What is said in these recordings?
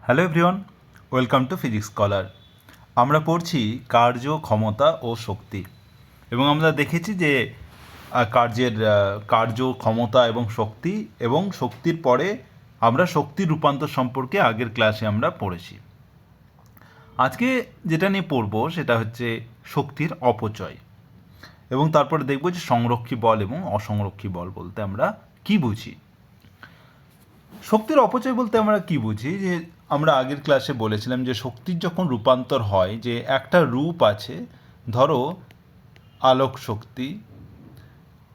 Hello everyone, welcome to physics scholar. আমরা পড়ছি কার্য, ক্ষমতা ও শক্তি, এবং আমরা দেখেছি যে কার্য, ক্ষমতা এবং শক্তির পরে আমরা শক্তির রূপান্তর সম্পর্কে আগের ক্লাসে আমরা পড়েছি। আজকে যেটা নিয়ে পড়বো সেটা হচ্ছে শক্তির অপচয়, এবং তারপরে দেখব যে সংরক্ষী বল এবং অসংরক্ষী বল বলতে আমরা কি বুঝি। শক্তির অপচয় বলতে আমরা কি বুঝি, যে আমরা আগের ক্লাসে বলেছিলাম যে শক্তির যখন রূপান্তর হয়, যে একটা রূপ আছে, ধরো আলোক শক্তি,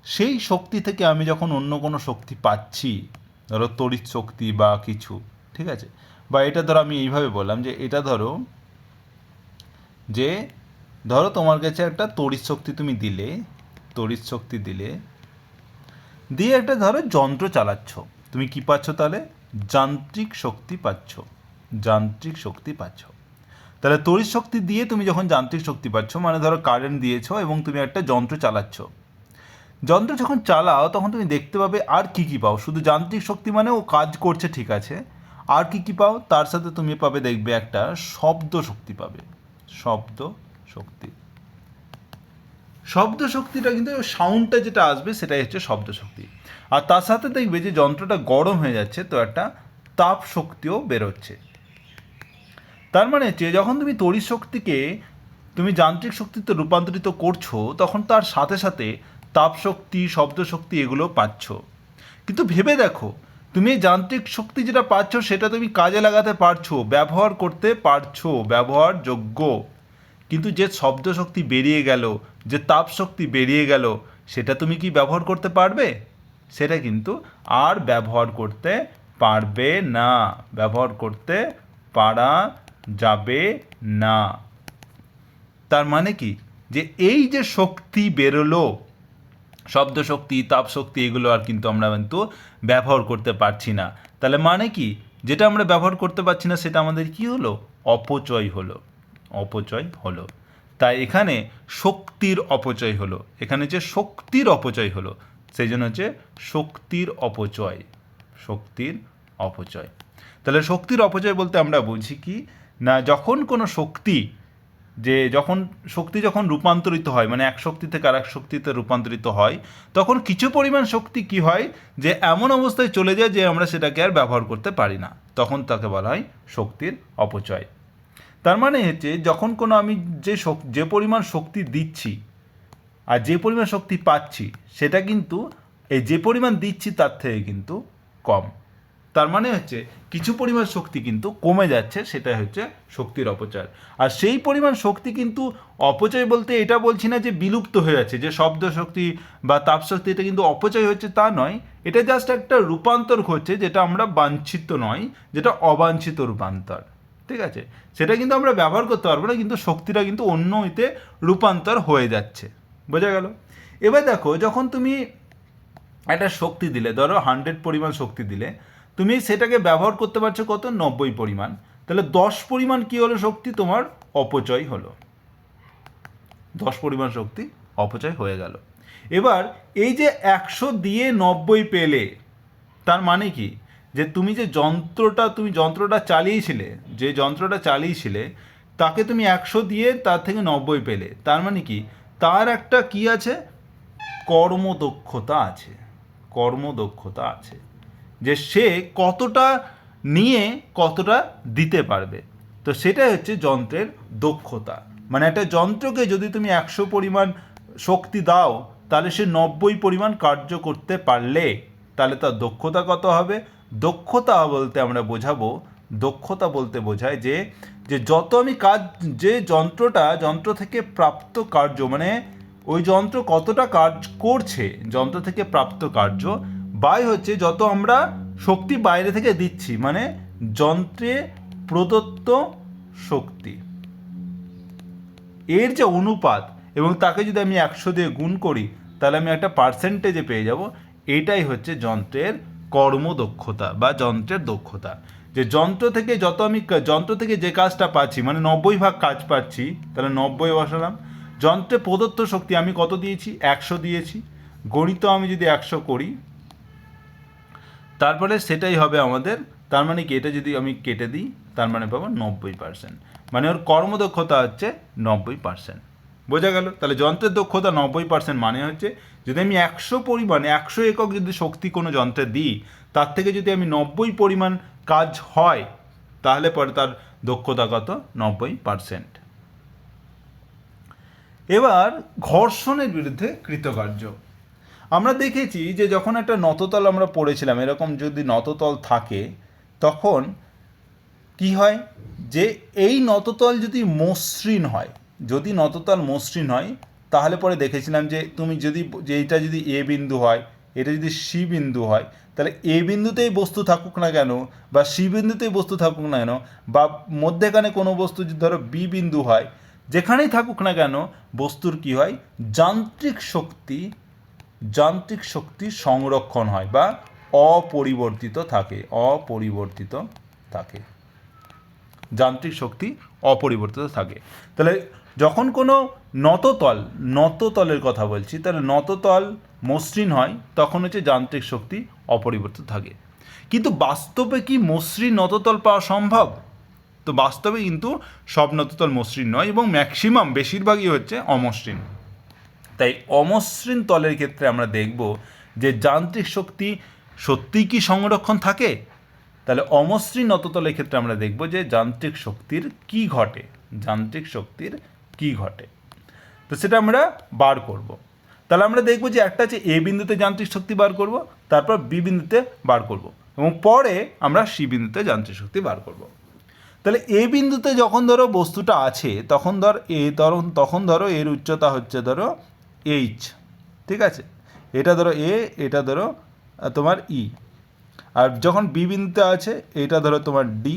সেই শক্তি থেকে আমি যখন অন্য কোনো শক্তি পাচ্ছি, ধরো তড়িৎ শক্তি বা কিছু, ঠিক আছে, বা এটা ধরো আমি এইভাবে বললাম যে এটা ধরো যে ধরো তোমার কাছে একটা তড়িৎ শক্তি তুমি দিলে, দিয়ে একটা ধরো যন্ত্র চালাচ্ছ, তুমি কি পাচ্ছ তাহলে? যান্ত্রিক শক্তি পাচ্ছ। তাহলে তড়িৎ শক্তি দিয়ে তুমি যখন যান্ত্রিক শক্তি পাচ্ছ, মানে ধরো কারেন্ট দিয়েছো এবং তুমি একটা যন্ত্র চালাচ্ছ, যন্ত্র যখন চালাও তখন তুমি দেখতে পাবে আর কি পাও। শুধু যান্ত্রিক শক্তি মানে ও কাজ করছে, ঠিক আছে, আর কি পাও? তার সাথে তুমি পাবে, দেখবে একটা শব্দ শক্তি পাবে। শব্দ শক্তিটা কিন্তু সাউন্ডটা যেটা আসবে সেটাই হচ্ছে শব্দ শক্তি। আর তার সাথে দেখবে যে যন্ত্রটা গরম হয়ে যাচ্ছে, তো একটা তাপ শক্তিও বেরোচ্ছে। তার মানে হচ্ছে যখন তুমি তড়িৎ শক্তিকে তুমি যান্ত্রিক শক্তিতে রূপান্তরিত করছো, তখন তার সাথে সাথে তাপ শক্তি, শব্দ শক্তি এগুলো পাচ্ছ। কিন্তু ভেবে দেখো, তুমি এই যান্ত্রিক শক্তি যেটা পাচ্ছ সেটা তুমি কাজে লাগাতে পারছো, ব্যবহার করতে পারছো, ব্যবহারযোগ্য। কিন্তু যে শব্দ শক্তি বেরিয়ে গেল, যে তাপ শক্তি বেরিয়ে গেল, সেটা তুমি কি ব্যবহার করতে পারবে? সেটা কিন্তু আর ব্যবহার করতে পারবে না, ব্যবহার করতে পারা যাবে না। তার মানে কি, যে এই যে শক্তি বেরোলো, শব্দ শক্তি, তাপ শক্তি, এগুলো আর কিন্তু আমরা ব্যবহার করতে পারছি না। তাহলে মানে কি, যেটা আমরা ব্যবহার করতে পারছি না সেটা আমাদের কি হলো? অপচয় হলো। তাই এখানে শক্তির অপচয় হলো, সেই জন্য হচ্ছে শক্তির অপচয়। তাহলে শক্তির অপচয় বলতে আমরা বুঝি কি না, যখন কোনো শক্তি যখন রূপান্তরিত হয়, মানে এক শক্তি থেকে আর এক শক্তিতে রূপান্তরিত হয়, তখন কিছু পরিমাণ শক্তি কি হয়, যে এমন অবস্থায় চলে যায় যে আমরা সেটাকে আর ব্যবহার করতে পারি না, তখন তাকে বলা হয় শক্তির অপচয়। তার মানে হচ্ছে যখন কোনো আমি যে পরিমাণ শক্তি দিচ্ছি আর যে পরিমাণ শক্তি পাচ্ছি, সেটা কিন্তু এই যে পরিমাণ দিচ্ছি তার থেকে কিন্তু কম। তার মানে হচ্ছে কিছু পরিমাণ শক্তি কিন্তু কমে যাচ্ছে, সেটা হচ্ছে শক্তির অপচয়। আর সেই পরিমাণ শক্তি কিন্তু অপচয় বলতে এটা বলছি না যে বিলুপ্ত হয়ে যাচ্ছে, যে শব্দ শক্তি বা তাপ শক্তি এটা কিন্তু অপচয় হচ্ছে তা নয়, এটা জাস্ট একটা রূপান্তর ঘটছে, যেটা আমরা বাঞ্ছিত নয়, যেটা অবাঞ্ছিত রূপান্তর, ঠিক আছে। সেটা কিন্তু আমরা ব্যবহার করতে পারবো না, কিন্তু শক্তিটা কিন্তু অন্য ইতে রূপান্তর হয়ে যাচ্ছে। বোঝা গেল? এবার দেখো, যখন তুমি একটা শক্তি দিলে, ধরো 100 পরিমাণ শক্তি দিলে, তুমি সেটাকে ব্যবহার করতে পারছো কত? 90 পরিমাণ। তাহলে 10 পরিমাণ কি হলো? শক্তি তোমার অপচয় হলো, 10 পরিমাণ শক্তি অপচয় হয়ে গেল। এবার এই যে 100 দিয়ে 90 পেলে, তার মানে কি, যে তুমি যন্ত্রটা চালিয়েছিলে, তাকে তুমি 100 দিয়ে তার থেকে 90 পেলে, তার মানে কি, তার একটা কি আছে? কর্মদক্ষতা আছে, যে সে কতটা নিয়ে কতটা দিতে পারবে। তো সেটাই হচ্ছে যন্ত্রের দক্ষতা। মানে একটা যন্ত্রকে যদি তুমি 100 পরিমাণ শক্তি দাও, তাহলে সে 90 পরিমাণ কার্য করতে পারলে তাহলে তার দক্ষতা কত হবে? দক্ষতা বলতে বোঝায় যে যত আমি কাজ, যে যন্ত্র থেকে প্রাপ্ত কার্য, মানে ওই যন্ত্র কতটা কাজ করছে, যন্ত্র থেকে প্রাপ্ত কার্য বাই হচ্ছে যত আমরা শক্তি বাইরে থেকে দিচ্ছি, মানে যন্ত্রে প্রদত্ত শক্তি, এর যে অনুপাত, এবং তাকে যদি আমি 100 দিয়ে গুণ করি, তাহলে আমি একটা পার্সেন্টেজে পেয়ে যাব। এইটাই হচ্ছে যন্ত্রের কর্মদক্ষতা বা যন্ত্রের দক্ষতা। যে যন্ত্র থেকে যে কাজটা পাচ্ছি, মানে 90 ভাগ কাজ পাচ্ছি, তাহলে 90 বসালাম। যন্ত্রে প্রদত্ত শক্তি আমি কত দিয়েছি? 100 দিয়েছি। গণিত আমি যদি 100 করি, তারপরে সেটাই হবে আমাদের তার মানে কি, এটা যদি আমি কেটে দিই তার মানে পাবো 90%, মানে ওর কর্মদক্ষতা হচ্ছে 90%। বোঝা গেল? তাহলে যন্ত্রের দক্ষতা 90% মানে হচ্ছে যদি আমি 100 পরিমাণ 100 একক যদি শক্তি কোনো যন্ত্রে দিই, তার থেকে যদি আমি 90 পরিমাণ কাজ হয়, তাহলে পরে তার দক্ষতা কত? 90%। এবার ঘর্ষণের বিরুদ্ধে কৃতকার্য। আমরা দেখেছি যে যখন একটা নততল আমরা পড়েছিলাম, এরকম যদি নততল থাকে তখন কি হয়, যে এই নততল যদি মসৃণ হয়, যদি নততল মসৃণ হয় তাহলে পরে দেখেছিলাম যে তুমি যদি, যে এইটা যদি এ বিন্দু হয়, এটা যদি সি বিন্দু হয়, তাহলে এ বিন্দুতেই বস্তু থাকুক না কেন বা সি বিন্দুতেই বস্তু থাকুক না কেন, বা মধ্যেখানে কোনো বস্তু যদি ধরো বি বিন্দু হয়, যেখানেই থাকুক না কেন বস্তুর কি হয়, যান্ত্রিক শক্তি সংরক্ষণ হয় বা অপরিবর্তিত থাকে, যান্ত্রিক শক্তি অপরিবর্তিত থাকে। তাহলে যখন কোনো নততলের কথা বলছি, তাহলে নততল মসৃণ হয় তখন হচ্ছে যান্ত্রিক শক্তি অপরিবর্তিত থাকে। কিন্তু বাস্তবে কি মসৃণ নততল পাওয়া সম্ভব? তো বাস্তবে কিন্তু সব নততল মসৃণ নয় এবং ম্যাক্সিমাম বেশিরভাগই হচ্ছে অমসৃণ। তাই অমসৃণ তলের ক্ষেত্রে আমরা দেখব যে যান্ত্রিক শক্তি সত্যিই কি সংরক্ষণ থাকে। তাহলে অমসৃণ নততলের ক্ষেত্রে আমরা দেখব যে যান্ত্রিক শক্তির কি ঘটে, তো সেটা আমরা বার করব। তাহলে আমরা দেখব যে একটা হচ্ছে এ বিন্দুতে যান্ত্রিক শক্তি বার করব, তারপর বি বিন্দুতে বার করব এবং পরে আমরা সি বিন্দুতে যান্ত্রিক শক্তি বার করব। তাহলে এ বিন্দুতে যখন ধরো বস্তুটা আছে তখন ধরো এর উচ্চতা হচ্ছে ধরো এইচ, ঠিক আছে, এটা ধরো এ, এটা ধরো তোমার ই, আর যখন বি বিন্দুতে আছে এটা ধরো তোমার ডি।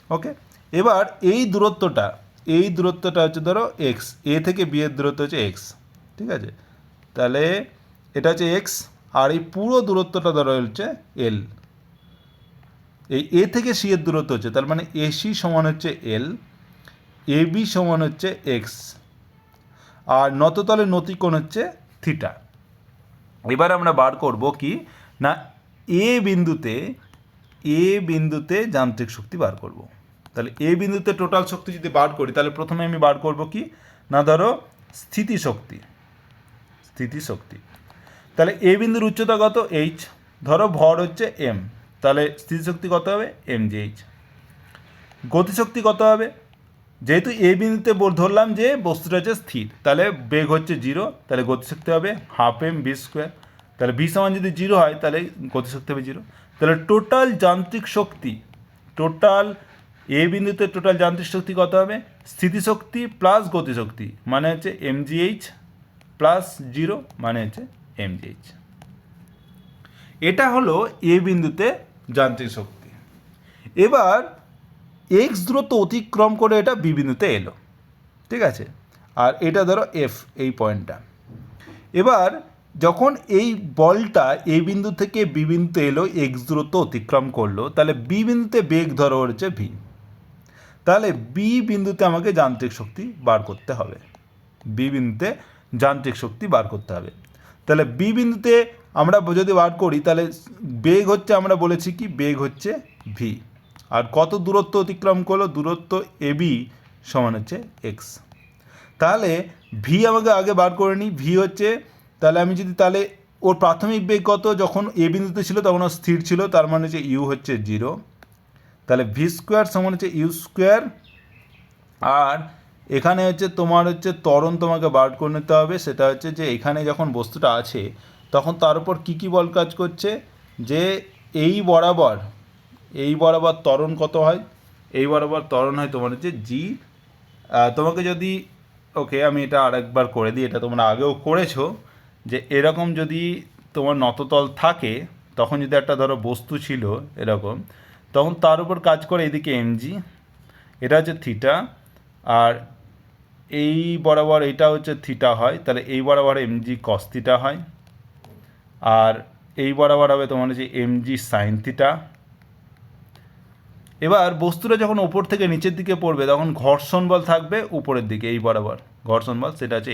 ওকে, এবার এই দূরত্বটা হচ্ছে ধরো এক্স, এ থেকে বি এর দূরত্ব হচ্ছে এক্স, ঠিক আছে, তাহলে এটা হচ্ছে এক্স, আর এই পুরো দূরত্বটা ধরো হচ্ছে এল। এই এ থেকে সি এর দূরত্ব হচ্ছে, তার মানে এসি সমান হচ্ছে এল, এ বি সমান হচ্ছে এক্স, আর নততলের নতিকোণ হচ্ছে থিটা। এবার আমরা বার করব কি না, এ বিন্দুতে যান্ত্রিক শক্তি বার করব। তাহলে এ বিন্দুতে টোটাল শক্তি যদি বার করি, তাহলে প্রথমে আমি বার করব কি না, ধরো স্থিতিশক্তি। তাহলে এ বিন্দুর উচ্চতা কত? এইচ, ধরো ভর হচ্ছে এম, তাহলে স্থিতিশক্তি কত হবে? M G H. গতিশক্তি কত হবে? যেহেতু এ বিন্দুতে ধরলাম যে বস্তুটা হচ্ছে স্থির, তাহলে বেগ হচ্ছে 0, তাহলে গতিশক্তি হবে হাফ এম ভি স্কোয়ার। তাহলে ভি সমান যদি 0 হয় তাহলে গতিশক্তি হবে 0। তাহলে টোটাল যান্ত্রিক শক্তি, এ বিন্দুতে টোটাল যান্ত্রিক শক্তি কত হবে? স্থিতিশক্তি প্লাস গতিশক্তি মানে হচ্ছে mgh প্লাস 0 মানে হচ্ছে mgh। এটা হলো এ বিন্দুতে যান্ত্রিক শক্তি। এবার এক্স দূরত্ব অতিক্রম করে এটা বি বিন্দুতে এলো, ঠিক আছে, আর এটা ধরো এফ, এই পয়েন্টটা। এবার যখন এই বলটা এ বিন্দু থেকে বি বিন্দুতে এলো, এক্স দূরত্ব অতিক্রম করলো, তাহলে বি বিন্দুতে বেগ ধরো হচ্ছে ভি, তাহলে বি বিন্দুতে আমাকে যান্ত্রিক শক্তি বার করতে হবে। তাহলে বি বিন্দুতে আমরা যদি বার করি, তাহলে বেগ হচ্ছে, আমরা বলেছি কি বেগ হচ্ছে ভি, আর কত দূরত্ব অতিক্রম করলো? দূরত্ব এ বি সমান হচ্ছে এক্স। তাহলে ভি আমাকে আগে বার করে নিই, ভি হচ্ছে, তাহলে আমি যদি, তাহলে ওর প্রাথমিক বেগ কত? যখন এ বিন্দুতে ছিল তখন ও স্থির ছিল, তার মানে হচ্ছে ইউ হচ্ছে 0, তাহলে ভি স্কোয়ার সমান হচ্ছে ইউ স্কোয়ার। আর এখানে হচ্ছে তোমার হচ্ছে ত্বরণ তোমাকে বার করে নিতে হবে, সেটা হচ্ছে যে এখানে যখন বস্তুটা আছে তখন তার উপর কী বল কাজ করছে, যে এই বরাবর ত্বরণ কত হয়? এই বরাবর ত্বরণ হয় তোমার হচ্ছে জি। তোমাকে যদি, ওকে আমি এটা আরেকবার করে দিই, এটা তোমরা আগেও করেছো, যে এরকম যদি তোমার নততল থাকে, তখন যদি একটা ধরো বস্তু ছিল এরকম, তখন তার উপর কাজ করে এদিকে এমজি, এটা হচ্ছে থিটা, আর এই বরাবর এটা হচ্ছে থিটা হয়, তাহলে এই বরাবর এমজি কস থিটা হয়, আর এই বরাবর হবে তোমার হচ্ছে এমজি সাইন থিটা। এবার বস্তুটা যখন ওপর থেকে নিচের দিকে পড়বে তখন ঘর্ষণ বল থাকবে উপরের দিকে, এই বরাবর ঘর্ষণ বল, সেটা হচ্ছে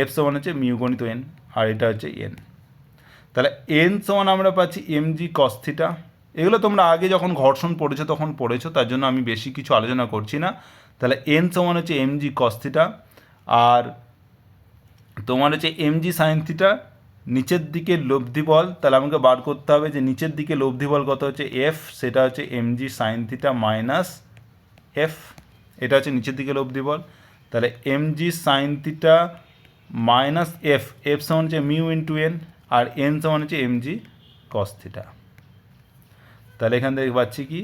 এফ সমান হচ্ছে মিউ গণিত এন, আর এটা হচ্ছে এন। তাহলে এন সমান আমরা পাচ্ছি এমজি কস থিটা, এগুলো তোমরা আগে যখন ঘর্ষণ পড়েছো তখন পড়েছো, তার জন্য আমি বেশি কিছু আলোচনা করছি না। তাহলে এন সমান হচ্ছে এমজি কস থিটা, আর তোমার হচ্ছে এমজি সাইন থিটা নিচের দিকে লব্ধি বল, তাহলে আমাকে বার করতে হবে যে নিচের দিকে লব্ধি বল কত হচ্ছে এফ, সেটা হচ্ছে MG sign theta minus F, এটা হচ্ছে নিচের দিকে লব্ধি বল। তাহলে MG sign theta minus F, F সমান হচ্ছে মিউ ইন্টু এন, আর এন সমান হচ্ছে এমজি কস থিটা। তাহলে এখান থেকে পাচ্ছি কি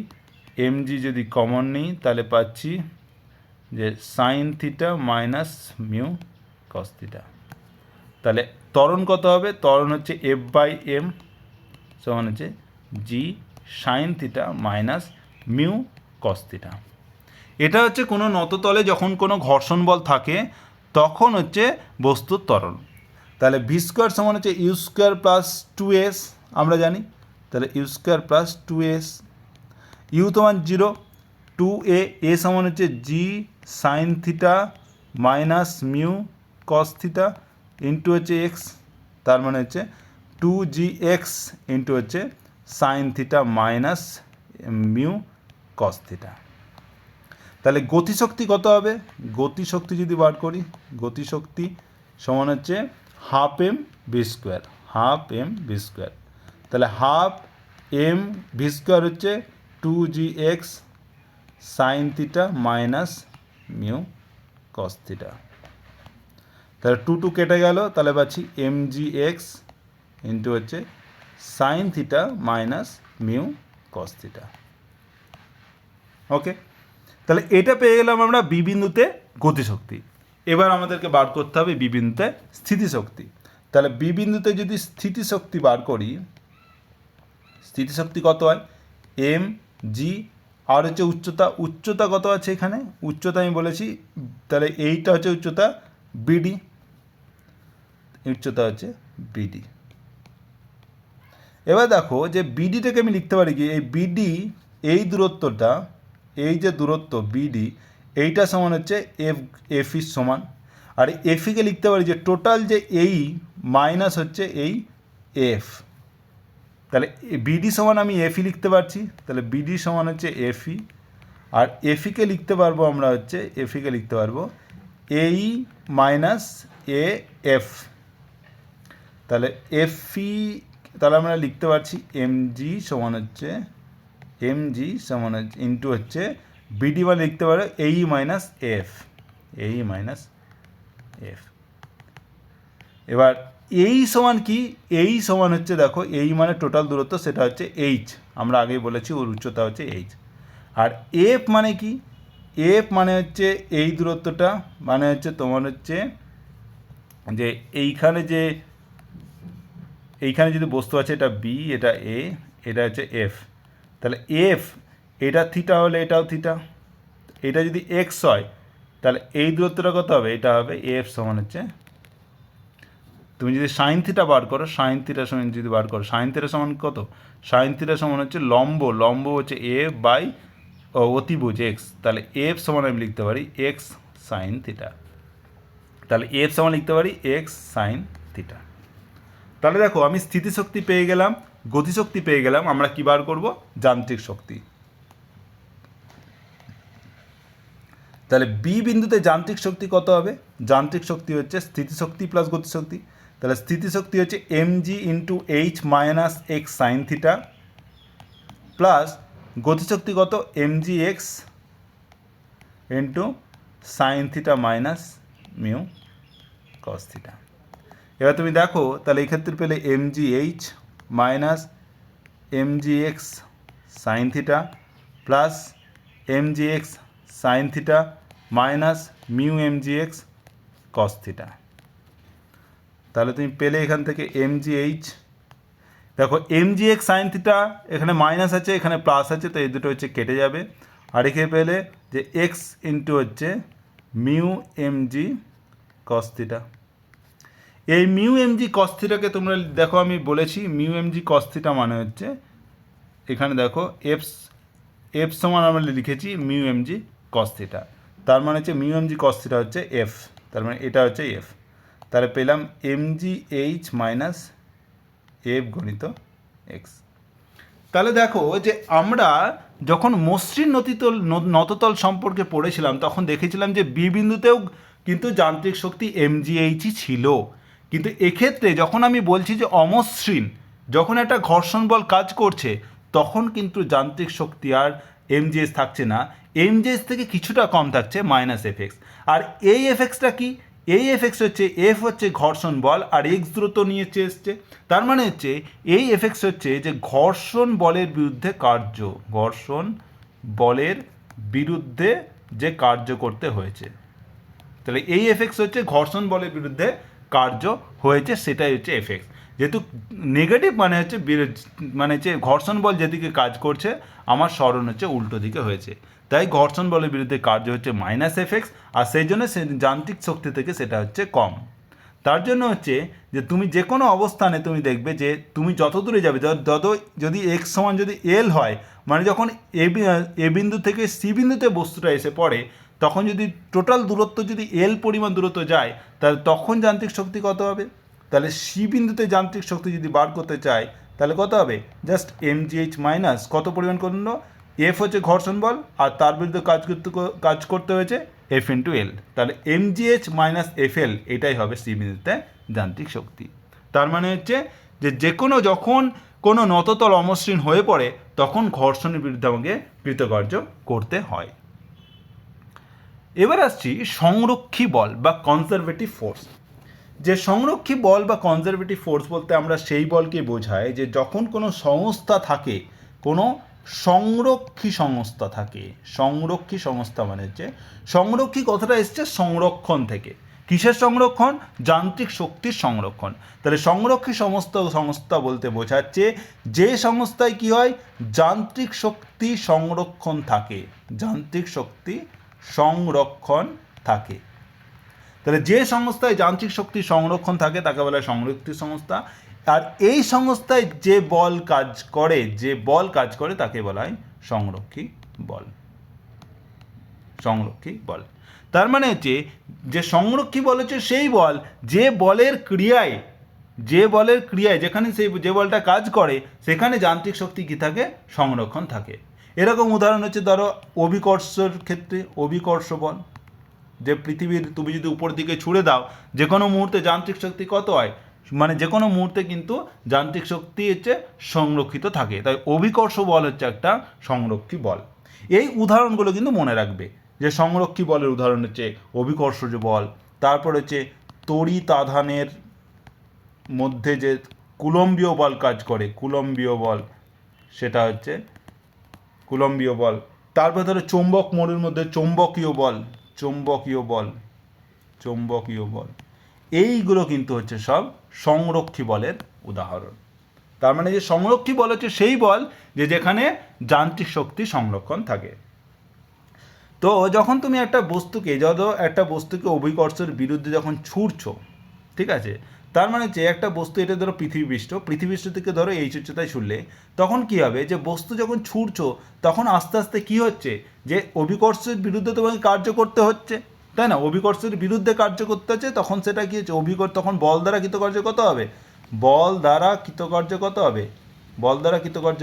এমজি যদি কমন নিই তাহলে পাচ্ছি যে sign theta minus mu cos theta. তাহলে ত্বরণ কত হবে? ত্বরণ হচ্ছে এফ বাই এম সমান হচ্ছে জি sign theta minus mu cos theta. এটা হচ্ছে কোনো নততলে যখন কোনো ঘর্ষণ বল থাকে তখন হচ্ছে বস্তুর ত্বরণ। তাহলে ভি স্কোয়ার সমান হচ্ছে ইউ স্কোয়ার প্লাস 2s, আমরা জানি। তাহলে you square plus 2s, you সমান 0, 2a, এ সমান হচ্ছে জি sign theta minus mu cos theta into হচ্ছে এক্স, তার মানে হচ্ছে 2gx ইন্টু হচ্ছে sine theta minus mu cos theta. তাহলে গতিশক্তি কত হবে? গতিশক্তি যদি বার করি, গতিশক্তি সমান হচ্ছে half M V square, half M V square. তাহলে হাফ এম ভি স্কোয়ার হচ্ছে 2gx sine theta minus mu cos theta. তাহলে 2 কেটে গেল, তাহলে পাচ্ছি mgx ইন্টু হচ্ছে sine theta minus mu cos theta. Okay, তাহলে এটা পেয়ে গেলাম আমরা বি বিন্দুতে গতিশক্তি। এবার আমাদেরকে বার করতে হবে বি বিন্দুতে স্থিতিশক্তি। তাহলে বি বিন্দুতে যদি স্থিতিশক্তি বার করি, স্থিতিশক্তি কত হয়? এম জি, আর হচ্ছে উচ্চতা, উচ্চতা কত আছে এখানে? উচ্চতা আমি বলেছি, তাহলে এইটা হচ্ছে উচ্চতা বিডি, উচ্চতা হচ্ছে বিডি। এবার দেখো যে বিডিটাকে আমি লিখতে পারি কি, এই বিডি, এই দূরত্বটা, এই যে দূরত্ব বিডি, এইটা সমান হচ্ছে এফ ইর সমান। আর এফিকে লিখতে পারি যে টোটাল যে এই মাইনাস হচ্ছে এই এফ। তাহলে বিডি সমান আমি এফি লিখতে পারছি, তাহলে বিডি সমান হচ্ছে এফি, আর এফিকে লিখতে পারবো আমরা হচ্ছে, এফিকে লিখতে পারবো এই মাইনাস এ এফ। তাহলে এফি, তাহলে আমরা লিখতে পারছি এমজি সমান হচ্ছে, এমজি সমান হচ্ছে ইন্টু হচ্ছে বিডি মানে লিখতে পারো এই মাইনাস এফ, এই মাইনাস এফ। এবার এই সমান কি? এই সমান হচ্ছে দেখো এই মানে টোটাল দূরত্ব, সেটা হচ্ছে এইচ, আমরা আগেই বলেছি ওর উচ্চতা হচ্ছে এইচ। আর এফ মানে কি? এফ মানে হচ্ছে এই দূরত্বটা, মানে হচ্ছে তোমার হচ্ছে যে এইখানে যে, এইখানে যদি বস্তু আছে এটা বি, এটা এ, এটা হচ্ছে এফ। তাহলে এফ, এটা থিটা হলে এটাও থিটা, এটা যদি এক্স হয় তাহলে এই দূরত্বটা কত হবে? এটা হবে এফ সমান হচ্ছে, তুমি যদি সাইন থিটা বার করো, সাইন থিটা সমান যদি বার করো, সাইন থিটা সমান কত? সাইন থিটা সমান হচ্ছে লম্ব, লম্ব হচ্ছে এফ বাই অতিভুজ এক্স, তাহলে এফ সমান আমি লিখতে পারি এক্স সাইন থিটা। তাহলে এফ সমান লিখতে পারি এক্স সাইন থিটা। তাহলে দেখো আমি স্থিতিশক্তি পেয়ে গেলাম, গতিশক্তি পেয়ে গেলাম, আমরা কী বার করব? যান্ত্রিক শক্তি। তাহলে বি বিন্দুতে যান্ত্রিক শক্তি কত হবে? যান্ত্রিক শক্তি হচ্ছে স্থিতিশক্তি প্লাস গতিশক্তি। তাহলে স্থিতিশক্তি হচ্ছে MG into H minus x sine theta, plus গতিশক্তি কত? MG x into sign theta minus mu cos theta. এবার তুমি দেখো, তাহলে এই ক্ষেত্রে পেলে MG H minus MG x sine theta plus MG x sign theta minus mu MG x কস theta. তাহলে তুমি পেলে এখান থেকে এমজি এইচ, দেখো এমজি এক্স সাইন থিটা এখানে মাইনাস আছে, এখানে প্লাস আছে, তো এই দুটো হচ্ছে কেটে যাবে। আর এখানে পেলে যে এক্স ইন্টু হচ্ছে মিউ এমজি কস থিটা। এই মিউ এমজি কস থিটাকে তোমরা দেখো, আমি বলেছি মিউ এমজি কস থিটা মানে হচ্ছে, এখানে দেখো এফ, এফ সমান আমরা লিখেছি মিউ এমজি কস থিটা, তার মানে হচ্ছে মিউ এমজি কস থিটা হচ্ছে এফ, তার মানে এটা হচ্ছে এফ। তাহলে পেলাম এমজি এইচ মাইনাস এফ গণিত এক্স। তাহলে দেখো যে আমরা যখন মসৃণ নততল সম্পর্কে পড়েছিলাম তখন দেখেছিলাম যে বি বিন্দুতেও কিন্তু যান্ত্রিক শক্তি mgh ছিল, কিন্তু এক্ষেত্রে যখন আমি বলছি যে অমসৃণ, যখন একটা ঘর্ষণ বল কাজ করছে তখন কিন্তু যান্ত্রিক শক্তি আর mgh থাকছে না, mgh থেকে কিছুটা কম থাকছে -fx। আর এই এফএক্সটা কি? এই এফএক্স হচ্ছে এফ হচ্ছে ঘর্ষণ বল আর এক্স দ্রুত নিয়ে এসছে, তার মানে হচ্ছে এই এফএক্স হচ্ছে যে ঘর্ষণ বলের বিরুদ্ধে কার্য, ঘর্ষণ বলের বিরুদ্ধে যে কার্য করতে হয়েছে। তাহলে এই এফএক্স হচ্ছে ঘর্ষণ বলের বিরুদ্ধে কার্য হয়েছে, সেটাই হচ্ছে এফএক্স। যেহেতু নেগেটিভ মানে হচ্ছে হচ্ছে ঘর্ষণ বল যেদিকে কাজ করছে আমার সরণ হচ্ছে উল্টো দিকে হয়েছে, তাই ঘর্ষণ বলের বিরুদ্ধে কার্য হচ্ছে -fx, আর সেই জন্য সে যান্ত্রিক শক্তি থেকে সেটা হচ্ছে কম। তার জন্য হচ্ছে যে তুমি যে কোনো অবস্থানে তুমি দেখবে যে তুমি যত দূরে যাবে, যদি এক্স সমান যদি এল হয়, মানে যখন এ বিন্দু থেকে সি বিন্দুতে বস্তুটা এসে পড়ে তখন যদি টোটাল দূরত্ব যদি এল পরিমাণ দূরত্ব যায় তাহলে তখন যান্ত্রিক শক্তি কত হবে? তাহলে সি বিন্দুতে যান্ত্রিক শক্তি যদি বার করতে চাই তাহলে কত হবে? জাস্ট mgh মাইনাস কত পরিমাণ করল, এফ হচ্ছে ঘর্ষণ বল আর তার বিরুদ্ধে কাজ করতে হয়েছে এফ ইন্টু এল, তাহলে mgh মাইনাস এফএল এটাই হবে সি বিন্দুতে যান্ত্রিক শক্তি। তার মানে হচ্ছে যে কোনো যখন কোনো নততল অমসৃণ হয়ে পড়ে তখন ঘর্ষণের বিরুদ্ধে আমাকে কৃতকার্য করতে হয়। এবার আসছি সংরক্ষী বল বা কনজারভেটিভ ফোর্স। যে সংরক্ষী বল বা কনজারভেটিভ ফোর্স বলতে আমরা সেই বলকে বোঝাই যে যখন কোনো সংস্থা থাকে, কোনো সংরক্ষী সংস্থা থাকে, সংরক্ষী সংস্থা মানে হচ্ছে সংরক্ষী কথাটা এসছে সংরক্ষণ থেকে। কিসের সংরক্ষণ? যান্ত্রিক শক্তির সংরক্ষণ। তাহলে সংরক্ষী সংস্থা বলতে বোঝাচ্ছে যে সংস্থায় কি হয়, যান্ত্রিক শক্তি সংরক্ষণ থাকে, যান্ত্রিক শক্তি সংরক্ষণ থাকে। তাহলে যে সংস্থায় যান্ত্রিক শক্তি সংরক্ষণ থাকে তাকে বলা হয় সংরক্ষী সংস্থা, আর এই সংস্থায় যে বল কাজ করে তাকে বলা হয় সংরক্ষী বল, সংরক্ষী বল। তার মানে হচ্ছে যে সংরক্ষী বল হচ্ছে সেই বল যে বলের ক্রিয়ায় যেখানে যে বলটা কাজ করে সেখানে যান্ত্রিক শক্তি কি থাকে? সংরক্ষণ থাকে। এরকম উদাহরণ হচ্ছে ধরো অভিকর্ষের ক্ষেত্রে অভিকর্ষ বল, যে পৃথিবীর তুমি যদি উপর দিকে ছুড়ে দাও যে কোনো মুহূর্তে যান্ত্রিক শক্তি কত হয়, মানে যে কোনো মুহূর্তে কিন্তু যান্ত্রিক শক্তি হচ্ছে সংরক্ষিত থাকে, তাই অভিকর্ষ বল হচ্ছে একটা সংরক্ষী বল। এই উদাহরণগুলো কিন্তু মনে রাখবে যে সংরক্ষী বলের উদাহরণ হচ্ছে অভিকর্ষজ বল, তারপর হচ্ছে তড়িৎ আধানের মধ্যে যে কুলম্বীয় বল কাজ করে, কুলম্বীয় বল, সেটা হচ্ছে কুলম্বীয় বল। তারপর ধরো চৌম্বক মোড়ের মধ্যে চৌম্বকীয় বল, চৌম্বকীয় বল, চৌম্বকীয় বল, এইগুলো কিন্তু হচ্ছে সব সংরক্ষী বলের উদাহরণ। তার মানে যে সংরক্ষী বল হচ্ছে সেই বল যে যেখানে যান্ত্রিক শক্তি সংরক্ষণ থাকে। তো যখন তুমি একটা বস্তুকে অভিকর্ষের বিরুদ্ধে যখন ছুড়ছো, ঠিক আছে, তার মানে যে একটা বস্তু, এটা ধরো পৃথিবীপৃষ্ঠ থেকে ধরো এই উচ্চতায় ছুড়লে তখন কি হবে, যে বস্তু যখন ছুড়ছো তখন আস্তে আস্তে কি হচ্ছে, যে অভিকর্ষের বিরুদ্ধে তোমাকে কার্য করতে হচ্ছে, তাই না? অভিকর্ষের বিরুদ্ধে কার্য করতে হচ্ছে, তখন সেটা কি হচ্ছে, তখন বল দ্বারা কৃতকার্য কত হবে? বল দ্বারা কৃতকার্য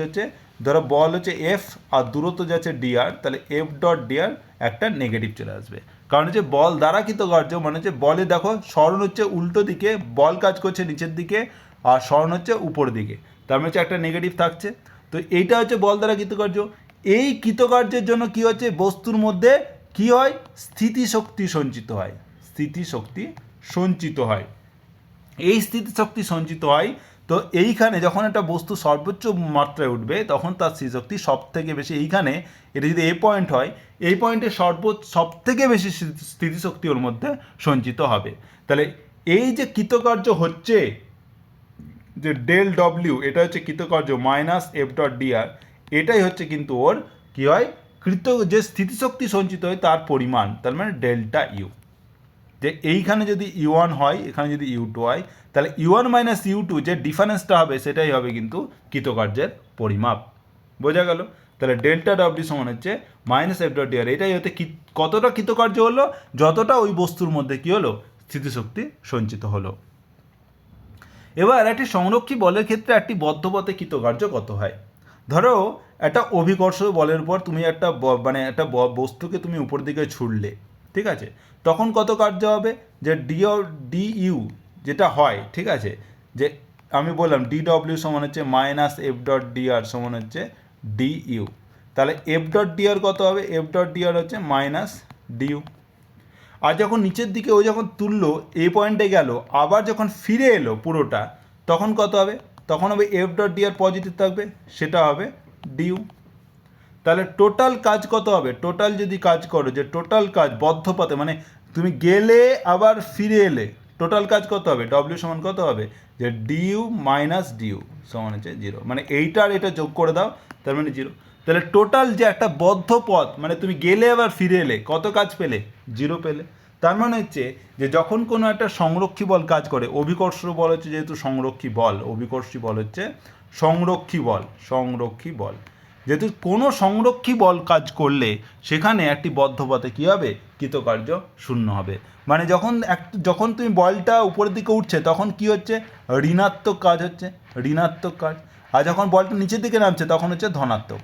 হচ্ছে, ধরো বল হচ্ছে এফ আর দূরত্ব যাচ্ছে ডিআর, তাহলে এফ ডট ডিআর একটা নেগেটিভ চলে আসবে, কারণ হচ্ছে বল দ্বারা কৃতকার্য মানে হচ্ছে বলে দেখো সরণ হচ্ছে উল্টো দিকে, বল কাজ করছে নিচের দিকে আর সরণ হচ্ছে উপর দিকে, তার মানে হচ্ছে একটা নেগেটিভ থাকছে। তো এইটা হচ্ছে বল দ্বারা কৃতকার্য। এই কৃতকার্যের জন্য কি হচ্ছে, বস্তুর মধ্যে কি হয়, স্থিতিশক্তি সঞ্চিত হয়, স্থিতিশক্তি সঞ্চিত হয়। এই স্থিতিশক্তি সঞ্চিত হয়, তো এইখানে যখন একটা বস্তু সর্বোচ্চ মাত্রায় উঠবে তখন তার স্থিতিশক্তি সব থেকে বেশি, এইখানে এটা যদি এ পয়েন্ট হয়, এই পয়েন্টে সব থেকে বেশি স্থিতিশক্তি ওর মধ্যে সঞ্চিত হবে। তাহলে এই যে কৃতকার্য হচ্ছে যে ডেল ডব্লিউ, এটা হচ্ছে কৃতকার্য মাইনাস এফ ডট ডিআর, এটাই হচ্ছে কিন্তু ওর কি হয়, যে স্থিতিশক্তি সঞ্চিত হয় তার পরিমাণ, তার মানে ডেল্টা ইউ। যে এইখানে যদি ইউ1 হয়, এখানে যদি ইউ2 হয়, তাহলে ইউ1 মাইনাস ইউ2 যে ডিফারেন্সটা হবে সেটাই হবে কিন্তু কৃতকার্যের পরিমাপ। বোঝা গেল? তাহলে ডেল্টা ডব্লিউ সমান হচ্ছে মাইনাস এফ ডট ডিআর, এটাই হতে কতটা কৃতকার্য হলো, যতটা ওই বস্তুর মধ্যে কি হলো, স্থিতিশক্তি সঞ্চিত হলো। এবার একটি সংরক্ষী বলের ক্ষেত্রে একটি বদ্ধ পথে কৃতকার্য কত হয়? ধরো একটা অভিকর্ষ বলের পর তুমি একটা মানে একটা বস্তুকে তুমি উপর দিকে ছুড়লে, ঠিক আছে, তখন কত কার্য হবে, যে ডি ইউ যেটা হয়, ঠিক আছে, যে আমি বললাম ডি ডব্লিউ সমান হচ্ছে মাইনাস এফ ডট ডি আর সমান হচ্ছে ডি ইউ, তাহলে এফ ডট ডি আর কত হবে, এফ ডট ডি আর হচ্ছে মাইনাস ডিউ। আর যখন নিচের দিকে ও যখন তুললো এই পয়েন্টে গেল, আবার যখন ফিরে এলো পুরোটা, তখন কত হবে, তখন হবে এফ ডট ডি আর পজিটিভ থাকবে, সেটা হবে ডিউ। তাহলে টোটাল কাজ কত হবে, টোটাল যদি কাজ করো, যে টোটাল কাজ বদ্ধ পথে মানে তুমি গেলে আবার ফিরে এলে, টোটাল কাজ কত হবে, ডব্লিউ সমান কত হবে, যে ডিউ মাইনাস ডিউ সমান হচ্ছে 0, মানে এইটার এটা যোগ করে দাও, তার মানে 0। তাহলে টোটাল যে একটা বদ্ধ পথ, মানে তুমি গেলে আবার ফিরে এলে, কত কাজ পেলে, 0 পেলে। তার মানে হচ্ছে যে যখন কোনো একটা সংরক্ষী বল কাজ করে, অভিকর্ষ বল হচ্ছে যেহেতু সংরক্ষী বল, অভিকর্ষী বল হচ্ছে সংরক্ষী বল, যেহেতু কোনো সংরক্ষী বল কাজ করলে সেখানে একটি বদ্ধ পথে কী হবে, কৃতকার্য শূন্য হবে। মানে যখন তুমি বলটা উপরের দিকে উঠছে তখন কি হচ্ছে, ঋণাত্মক কাজ হচ্ছে, ঋণাত্মক কাজ। আর যখন বলটা নিচের দিকে নামছে তখন হচ্ছে ধনাত্মক।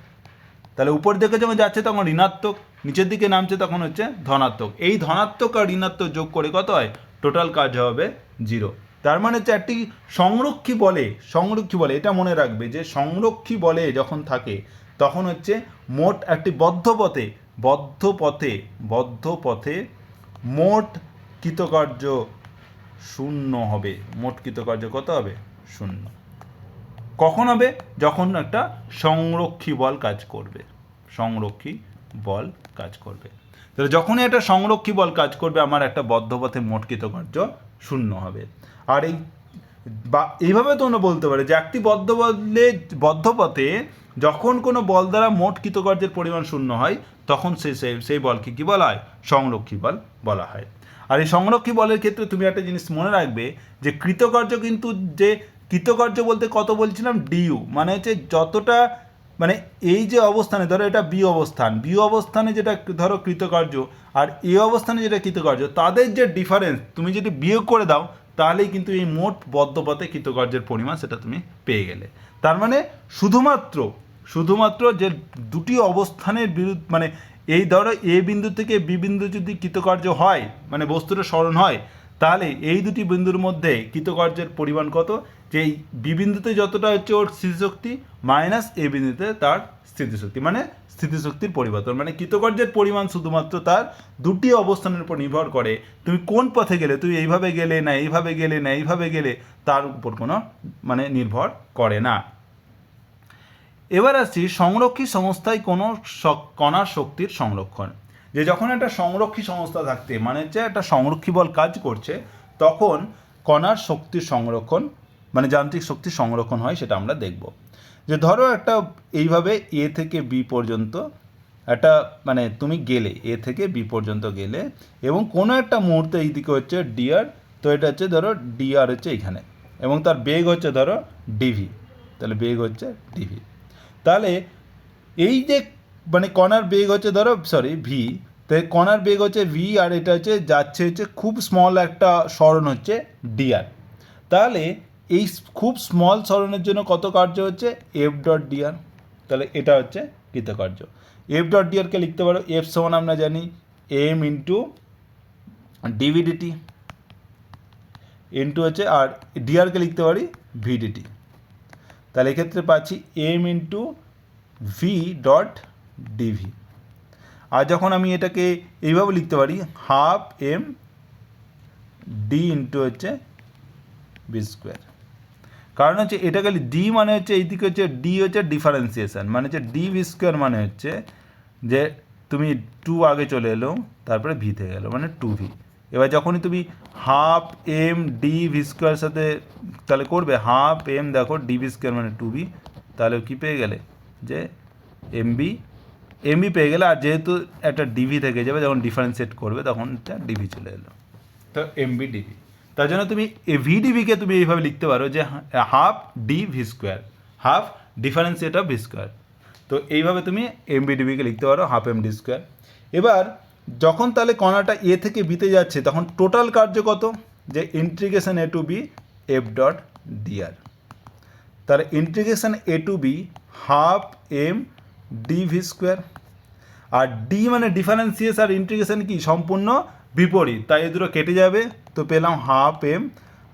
তাহলে উপর দিকে যখন যাচ্ছে তখন ঋণাত্মক, নিচের দিকে নামছে তখন হচ্ছে ধনাত্মক। এই ধনাত্মক আর ঋণাত্মক যোগ করে কত হয়, টোটাল কাজ হবে 0। তার মানে হচ্ছে একটি সংরক্ষী বলে এটা মনে রাখবে যে সংরক্ষী বলে যখন থাকে তখন হচ্ছে মোট একটি বদ্ধ পথে মোট কৃতকার্য শূন্য হবে। মোট কৃতকার্য কত হবে, 0। কখন হবে, যখন একটা সংরক্ষী বল কাজ করবে, তাহলে যখনই একটা সংরক্ষী বল কাজ করবে আমার একটা বদ্ধ পথে মোট কৃতকার্য 0 হবে। আর এইভাবে তোমরা বলতে পারে যে একটি বদ্ধ পথে যখন কোনো বল দ্বারা মোট কৃতকার্যের পরিমাণ 0 হয় তখন সেই বলকে কী বলা হয়, সংরক্ষী বল বলা হয়। আর এই সংরক্ষী বলের ক্ষেত্রে তুমি একটা জিনিস মনে রাখবে যে কৃতকার্য বলতে কত বলছিলাম, ডিউ, মানে হচ্ছে যতটা, মানে এই যে অবস্থানে ধরো এটা বি অবস্থানে যেটা ধরো কৃতকার্য আর এ অবস্থানে যেটা কৃতকার্য, তাদের যে ডিফারেন্স তুমি যদি বিয়োগ করে দাও তাহলেই কিন্তু এই মোট বদ্ধ পথে কৃতকার্যের পরিমাণ সেটা তুমি পেয়ে গেলে। তার মানে শুধুমাত্র যে দুটি অবস্থানের বিরুদ্ধে, মানে এই ধরো এ বিন্দু থেকে বি বিন্দু যদি কৃতকার্য হয়, মানে বস্তুটা স্মরণ হয়, তাহলে এই দুটি বিন্দুর মধ্যে কৃতকার্যের পরিমাণ কত, যে এই বি বিন্দুতে যতটা হচ্ছে ওর স্থিতিশক্তি মাইনাস এ বিন্দুতে তার স্থিতিশক্তি, মানে স্থিতিশক্তির পরিবর্তন, মানে কৃতকার্যের পরিমাণ শুধুমাত্র তার দুটি অবস্থানের উপর নির্ভর করে। তুমি কোন পথে গেলে, তুমি এইভাবে গেলে না এইভাবে গেলে তার উপর কোনো মানে নির্ভর করে না। এবার আসছি সংরক্ষী সংস্থায় কোনো কণার শক্তির সংরক্ষণ। যে যখন একটা সংরক্ষী সংস্থা থাকতে মানে হচ্ছে একটা সংরক্ষী বল কাজ করছে, তখন কণার শক্তির সংরক্ষণ মানে যান্ত্রিক শক্তির সংরক্ষণ হয়, সেটা আমরা দেখব। যে ধরো একটা এইভাবে এ থেকে বি পর্যন্ত একটা, মানে তুমি গেলে এ থেকে বি পর্যন্ত গেলে এবং কোনো একটা মুহূর্তে এইদিকে হচ্ছে ডিআর, তো এটা হচ্ছে ধরো ডিআর হচ্ছে এখানে এবং তার বেগ হচ্ছে ধরো ডিভি, তাহলে বেগ হচ্ছে ডিভি। তাহলে এই যে মানে কণার বেগ হচ্ছে ধরো ভি, তাই কণার বেগ হচ্ছে ভি আর এটা হচ্ছে যাচ্ছে হচ্ছে খুব স্মল একটা সরণ হচ্ছে ডিআর। তাহলে এই খুব স্মল সরণের জন্য কত কার্য হচ্ছে, এফ ডট ডিআর। তাহলে এটা হচ্ছে কৃতকার্য। এফ ডট ডিআরকে লিখতে পারো এফ সমান আমরা জানি এম ইন্টু ডিভিডিটি ইন্টু হচ্ছে, আর ডিআরকে লিখতে পারি ভিডিটি। তাহলে এক্ষেত্রে পাচ্ছি M into V dot D V. আর যখন আমি এটাকে এইভাবে লিখতে পারি হাফ এম ডি ইন্টু হচ্ছে বি স্কোয়ার, কারণ হচ্ছে এটাকে ডি মানে হচ্ছে এইদিকে হচ্ছে ডি হচ্ছে ডিফারেন্সিয়েশন, মানে হচ্ছে ডি ভি স্কোয়ার মানে হচ্ছে যে তুমি 2 আগে চলে এলো তারপরে ভি থেকে গেলো মানে 2v। এবার যখনই তুমি half M D V square সাথে তাহলে করবে হাফ এম, দেখো ডি ভি স্কোয়ার মানে 2v, তাহলে কি পেয়ে গেলে যে এমবি পেয়ে গেলে। আর যেহেতু একটা ডিভি থেকে যাবে যখন ডিফারেন্সিয়েট করবে তখন এটা ডিভি চলে এলো, তো এমবি ডিভি। তার জন্য তুমি ভিডিভিকে তুমি এইভাবে লিখতে পারো যে half D V square, half differentiate of V square. তো এইভাবে তুমি এমবিডিবিকে লিখতে পারো হাফ এম ডি স্কোয়ার। এবার যখন তাহলে কণাটা এ থেকে বিতে যাচ্ছে তখন টোটাল কার্য কত, যে integration A to B F dot D R. তাহলে integration A to B half M D V square, আর ডি মানে ডিফারেন্সিয়েস আর ইন্টিগ্রেশন কি সম্পূর্ণ বিপরীত, তাই এ দুটো কেটে যাবে, তো পেলাম half M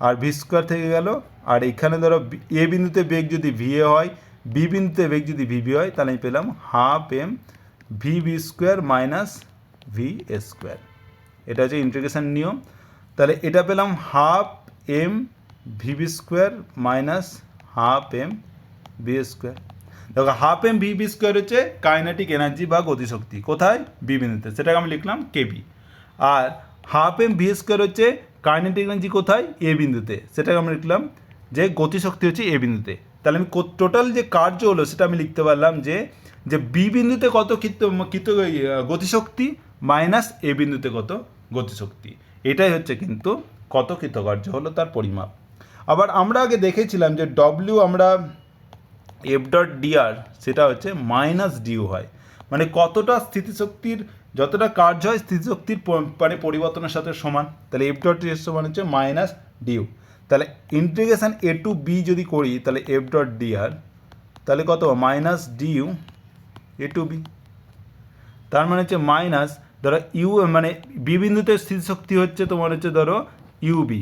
R V square থেকে গেল। আর এখানে ধরো এ বিন্দুতে বেগ যদি ভি এ হয়, বি বিন্দুতে বেগ যদি ভি বি হয়, তাহলে আমি পেলাম half M V B square minus V A square. এটা হচ্ছে ইন্টিগ্রেশন নিয়ম। তাহলে এটা পেলাম half M V B square minus half M V square. দেখো half M V B square হচ্ছে কাইনেটিক এনার্জি বা গতিশক্তি, কোথায়? বি বিন্দুতে, সেটাকে আমি লিখলাম কেবি। আর হাফ এম ভি স্কোয়ার হচ্ছে কাইনেটিক এনার্জি কোথায়? এ বিন্দুতে, সেটাকে আমি লিখলাম যে গতিশক্তি হচ্ছে এ বিন্দুতে। তাহলে আমি টোটাল যে কার্য হলো সেটা আমি লিখতে পারলাম যে বি বিন্দুতে কত গতিশক্তি মাইনাস এ বিন্দুতে কত গতিশক্তি, এটাই হচ্ছে কিন্তু কত কৃতকার্য হলো তার পরিমাপ। আবার আমরা আগে দেখেছিলাম যে ডব্লিউ আমরা এফ ডট ডিআর সেটা হচ্ছে মাইনাস ডিউ হয়, মানে কতটা স্থিতিশক্তির যতটা কার্য হয় স্থিতিশক্তির মানে পরিবর্তনের সাথে সমান। তাহলে এফ ডট ডিএর সমান হচ্ছে মাইনাস ডিউ। তাহলে ইন্টিগ্রেশন এ টু বি যদি করি তাহলে এফ ডট ডিআর তাহলে কত minus due A to B, তার মানে হচ্ছে মাইনাস ধরো ইউ মানে বি বিন্দুতে স্থিতিশক্তি হচ্ছে তোমার হচ্ছে ধরো ইউবি,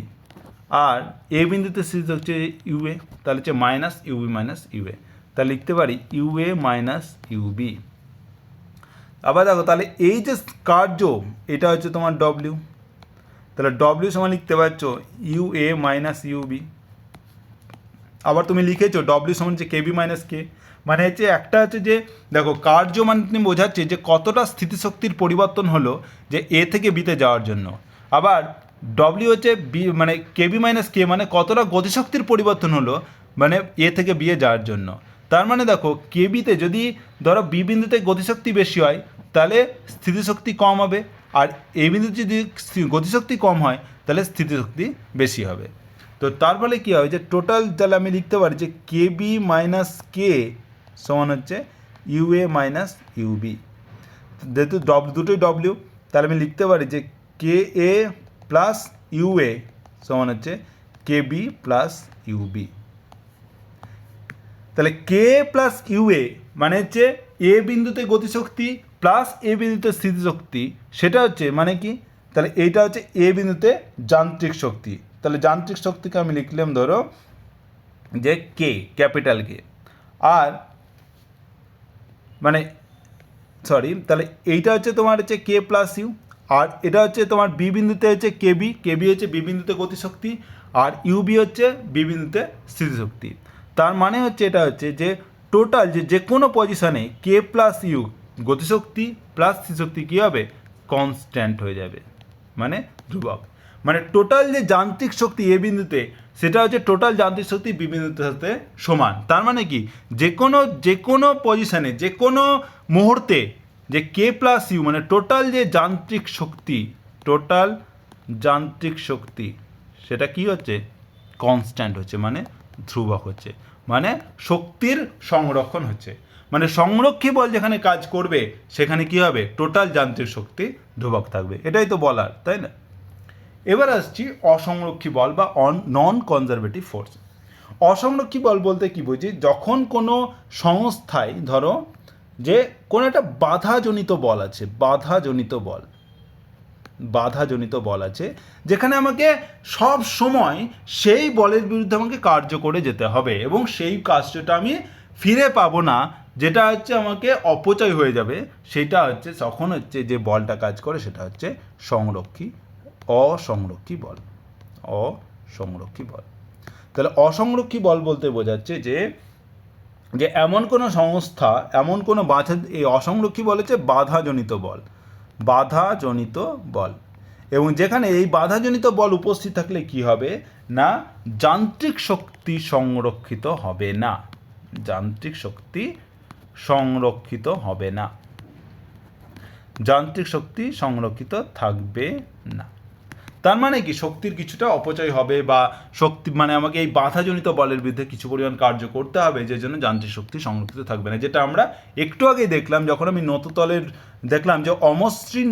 আর এ বিন্দুতে স্থিতিশক্তি হচ্ছে ইউএ, তাহলে হচ্ছে মাইনাস ইউবি মাইনাস ইউএ, তাহলে লিখতে পারি ইউএ মাইনাস ইউবি। আবার দেখো তাহলে এই যে কার্য এটা হচ্ছে তোমার ডব্লিউ, তাহলে ডব্লিউ সমান লিখতে পারছো ইউএ মাইনাস ইউবি। আবার তুমি লিখেছো ডব্লিউ সমান হচ্ছে কেবি মাইনাস কে, মানে হচ্ছে একটা হচ্ছে যে দেখো কার্য মানে তুমি বোঝাচ্ছে যে কতটা স্থিতিশক্তির পরিবর্তন হলো যে এ থেকে বিতে যাওয়ার জন্য। আবার ডব্লিউ হচ্ছে বি মানে কেবি মাইনাস কে মানে কতটা গতিশক্তির পরিবর্তন হলো মানে এ থেকে বিয়ে যাওয়ার জন্য। তার মানে দেখো কেবিতে যদি ধরো বি বিন্দুতে গতিশক্তি বেশি হয় তাহলে স্থিতিশক্তি কম হবে, আর এ বিন্দুতে যদি গতিশক্তি কম হয় তাহলে স্থিতিশক্তি বেশি হবে। তো তার ফলে কী হবে যে টোটাল তাহলে আমি লিখতে পারি যে কে বি মাইনাস কে সমান হচ্ছে ইউএ মাইনাস ইউবি, যেহেতু দুটোই ডব্লিউ তাহলে আমি লিখতে পারি যে কে এ প্লাস ইউএ সমান হচ্ছে কে বি প্লাস ইউবি। তাহলে কে প্লাস ইউএ মানে হচ্ছে এ বিন্দুতে গতিশক্তি প্লাস এ বিন্দুতে স্থিতিশক্তি, সেটা হচ্ছে মানে কি তাহলে এইটা হচ্ছে এ বিন্দুতে যান্ত্রিক শক্তি। তাহলে যান্ত্রিক শক্তিকে আমি লিখলাম ধরো যে কে ক্যাপিটাল কে, আর মানে সরি তাহলে এইটা হচ্ছে তোমার হচ্ছে কে প্লাস ইউ, আর এটা হচ্ছে তোমার বি বিন্দুতে হচ্ছে কেবি, কেবি হচ্ছে বি বিন্দুতে গতিশক্তি, আর ইউবি হচ্ছে বি বিন্দুতে স্থিতিশক্তি। তার মানে হচ্ছে এটা হচ্ছে যে টোটাল যে কোনো পজিশনে কে প্লাস ইউ গতিশক্তি প্লাস স্থিতিশক্তি কী হবে কনস্ট্যান্ট হয়ে যাবে, মানে ধ্রুবক। মানে টোটাল যে যান্ত্রিক শক্তি এ বিন্দুতে সেটা হচ্ছে টোটাল যান্ত্রিক শক্তি বি বিন্দুতে সাথে সমান। তার মানে কি যে কোনো পজিশনে যে কোনো মুহূর্তে যে কে প্লাস ইউ মানে টোটাল যে যান্ত্রিক শক্তি সেটা কি হচ্ছে কনস্ট্যান্ট হচ্ছে, মানে ধ্রুবক হচ্ছে, মানে শক্তির সংরক্ষণ হচ্ছে। মানে সংরক্ষী বল যেখানে কাজ করবে সেখানে কি হবে টোটাল যান্ত্রিক শক্তি ধ্রুবক থাকবে, এটাই তো বলার, তাই না? এবার আসছি অসংরক্ষী বল বা নন কনজারভেটিভ ফোর্স। অসংরক্ষী বল বলতে কি বুঝি, যখন কোনো সংস্থায় ধরো যে কোনো একটা বাধাজনিত বল আছে যেখানে আমাকে সব সময় সেই বলের বিরুদ্ধে আমাকে কার্য করে যেতে হবে এবং সেই কাজটা আমি ফিরে পাবো না, যেটা হচ্ছে আমাকে অপচয় হয়ে যাবে, সেটা হচ্ছে তখন হচ্ছে যে বলটা কাজ করে সেটা হচ্ছে অসংরক্ষী বল। তাহলে অসংরক্ষী বল বলতে বোঝাচ্ছে যে এমন কোনো সংস্থা এমন কোনো এই অসংরক্ষী বল হচ্ছে বাধাজনিত বল, এবং যেখানে এই বাধাজনিত বল উপস্থিত থাকলে কি হবে না যান্ত্রিক শক্তি সংরক্ষিত হবে না, যান্ত্রিক শক্তি সংরক্ষিত থাকবে না। তার মানে কি শক্তির কিছুটা অপচয় হবে বা শক্তি মানে আমাকে এই বাধাজনিত বলের বিরুদ্ধে কিছু পরিমাণ কার্য করতে হবে, যে জন্য যান্ত্রিক শক্তি সংরক্ষিত থাকবে না, যেটা আমরা একটু আগেই দেখলাম যখন আমি নততলের দেখলাম যে অমসৃণ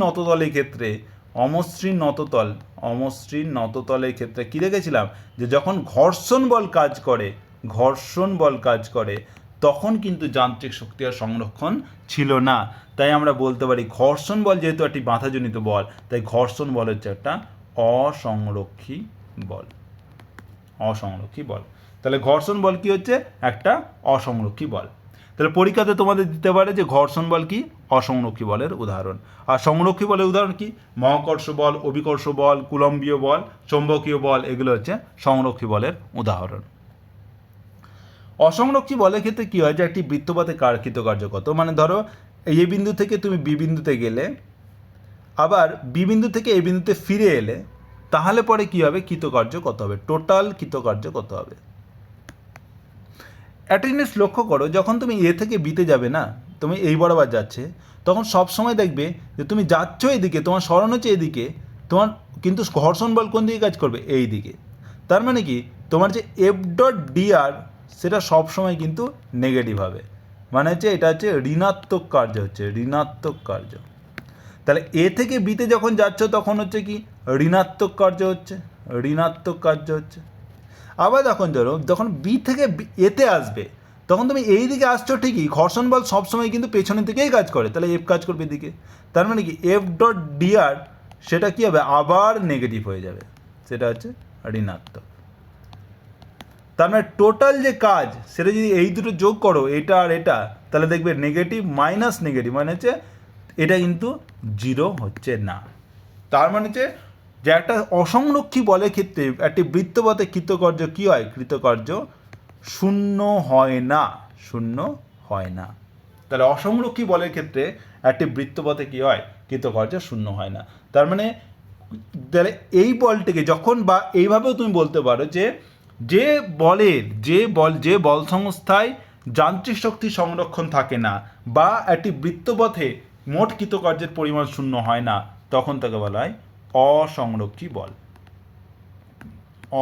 নততলের ক্ষেত্রে কী দেখেছিলাম যে যখন ঘর্ষণ বল কাজ করে ঘর্ষণ বল কাজ করে তখন কিন্তু যান্ত্রিক শক্তি আর সংরক্ষণ ছিল না। তাই আমরা বলতে পারি ঘর্ষণ বল যেহেতু একটি বাধাজনিত বল, তাই ঘর্ষণ বল হচ্ছে একটা অসংরক্ষী বল। অসংরক্ষী বল। তাহলে ঘর্ষণ বল কি হচ্ছে? একটা অসংরক্ষী বল। তাহলে পরীক্ষাতে তোমাদের দিতে পারে যে ঘর্ষণ বল কি? অসংরক্ষী বলের উদাহরণ। আর সংরক্ষী বলের উদাহরণ কি? মহাকর্ষ বল, অভিকর্ষ বল, কুলম্বীয় বল, চৌম্বকীয় বল, এগুলো হচ্ছে সংরক্ষী বলের উদাহরণ। অসংরক্ষী বলের ক্ষেত্রে কী হয় যে একটি বৃত্তপথে কৃতকার্য কত, মানে ধরো এ বিন্দু থেকে তুমি বি বিন্দুতে গেলে, আবার বি বিন্দু থেকে এ বিন্দুতে ফিরে এলে, তাহলে পরে কী হবে? কৃতকার্য কত হবে? টোটাল কৃতকার্য কত হবে? একটা জিনিস লক্ষ্য করো, যখন তুমি এ থেকে বিতে যাবে না, তুমি এই বরাবর যাচ্ছে, তখন সব সময় দেখবে যে তুমি যাচ্ছ এদিকে, তোমার সরণ হচ্ছে এদিকে, তোমার কিন্তু ঘর্ষণ বল কোন দিকে কাজ করবে? এই দিকে। তার মানে কি তোমার যে এফ ডট ডিআর সেটা সবসময় কিন্তু নেগেটিভ হবে, মানে হচ্ছে এটা হচ্ছে ঋণাত্মক কার্য, হচ্ছে ঋণাত্মক কার্য। তাহলে এ থেকে বিতে যখন যাচ্ছ তখন হচ্ছে কি? ঋণাত্মক কার্য হচ্ছে, ঋণাত্মক কার্য হচ্ছে। আবার যখন বি থেকে এতে আসবে, তখন তুমি এই দিকে আসছো ঠিকই, ঘর্ষণ বল সবসময় কিন্তু পেছনের দিকেই কাজ করে, তাহলে এফ কাজ করবে এদিকে। তার মানে কি এফ ডট ডিআর সেটা কী হবে? আবার নেগেটিভ হয়ে যাবে, সেটা হচ্ছে ঋণাত্মক। তার মানে টোটাল যে কাজ সেটা যদি এই দুটো যোগ করো, এটা আর এটা, তাহলে দেখবে নেগেটিভ মাইনাস নেগেটিভ, মানে হচ্ছে এটা কিন্তু জিরো হচ্ছে না। তার মানে হচ্ছে যে একটা অসংরক্ষী বলের ক্ষেত্রে একটি বৃত্তপথে কৃতকার্য কী হয়? কৃতকার্য শূন্য হয় না, শূন্য হয় না। তাহলে অসংরক্ষী বলের ক্ষেত্রে একটি বৃত্তপথে কী হয়? কৃতকার্য শূন্য হয় না। তার মানে তাহলে এই বলটিকে যখন, বা এইভাবেও তুমি বলতে পারো যে বলের যে বল সংস্থায় যান্ত্রিক শক্তি সংরক্ষণ থাকে না, বা একটি বৃত্তপথে মোট কৃতকার্যের পরিমাণ শূন্য হয় না, তখন তাকে বলা হয় অসংরক্ষী বল।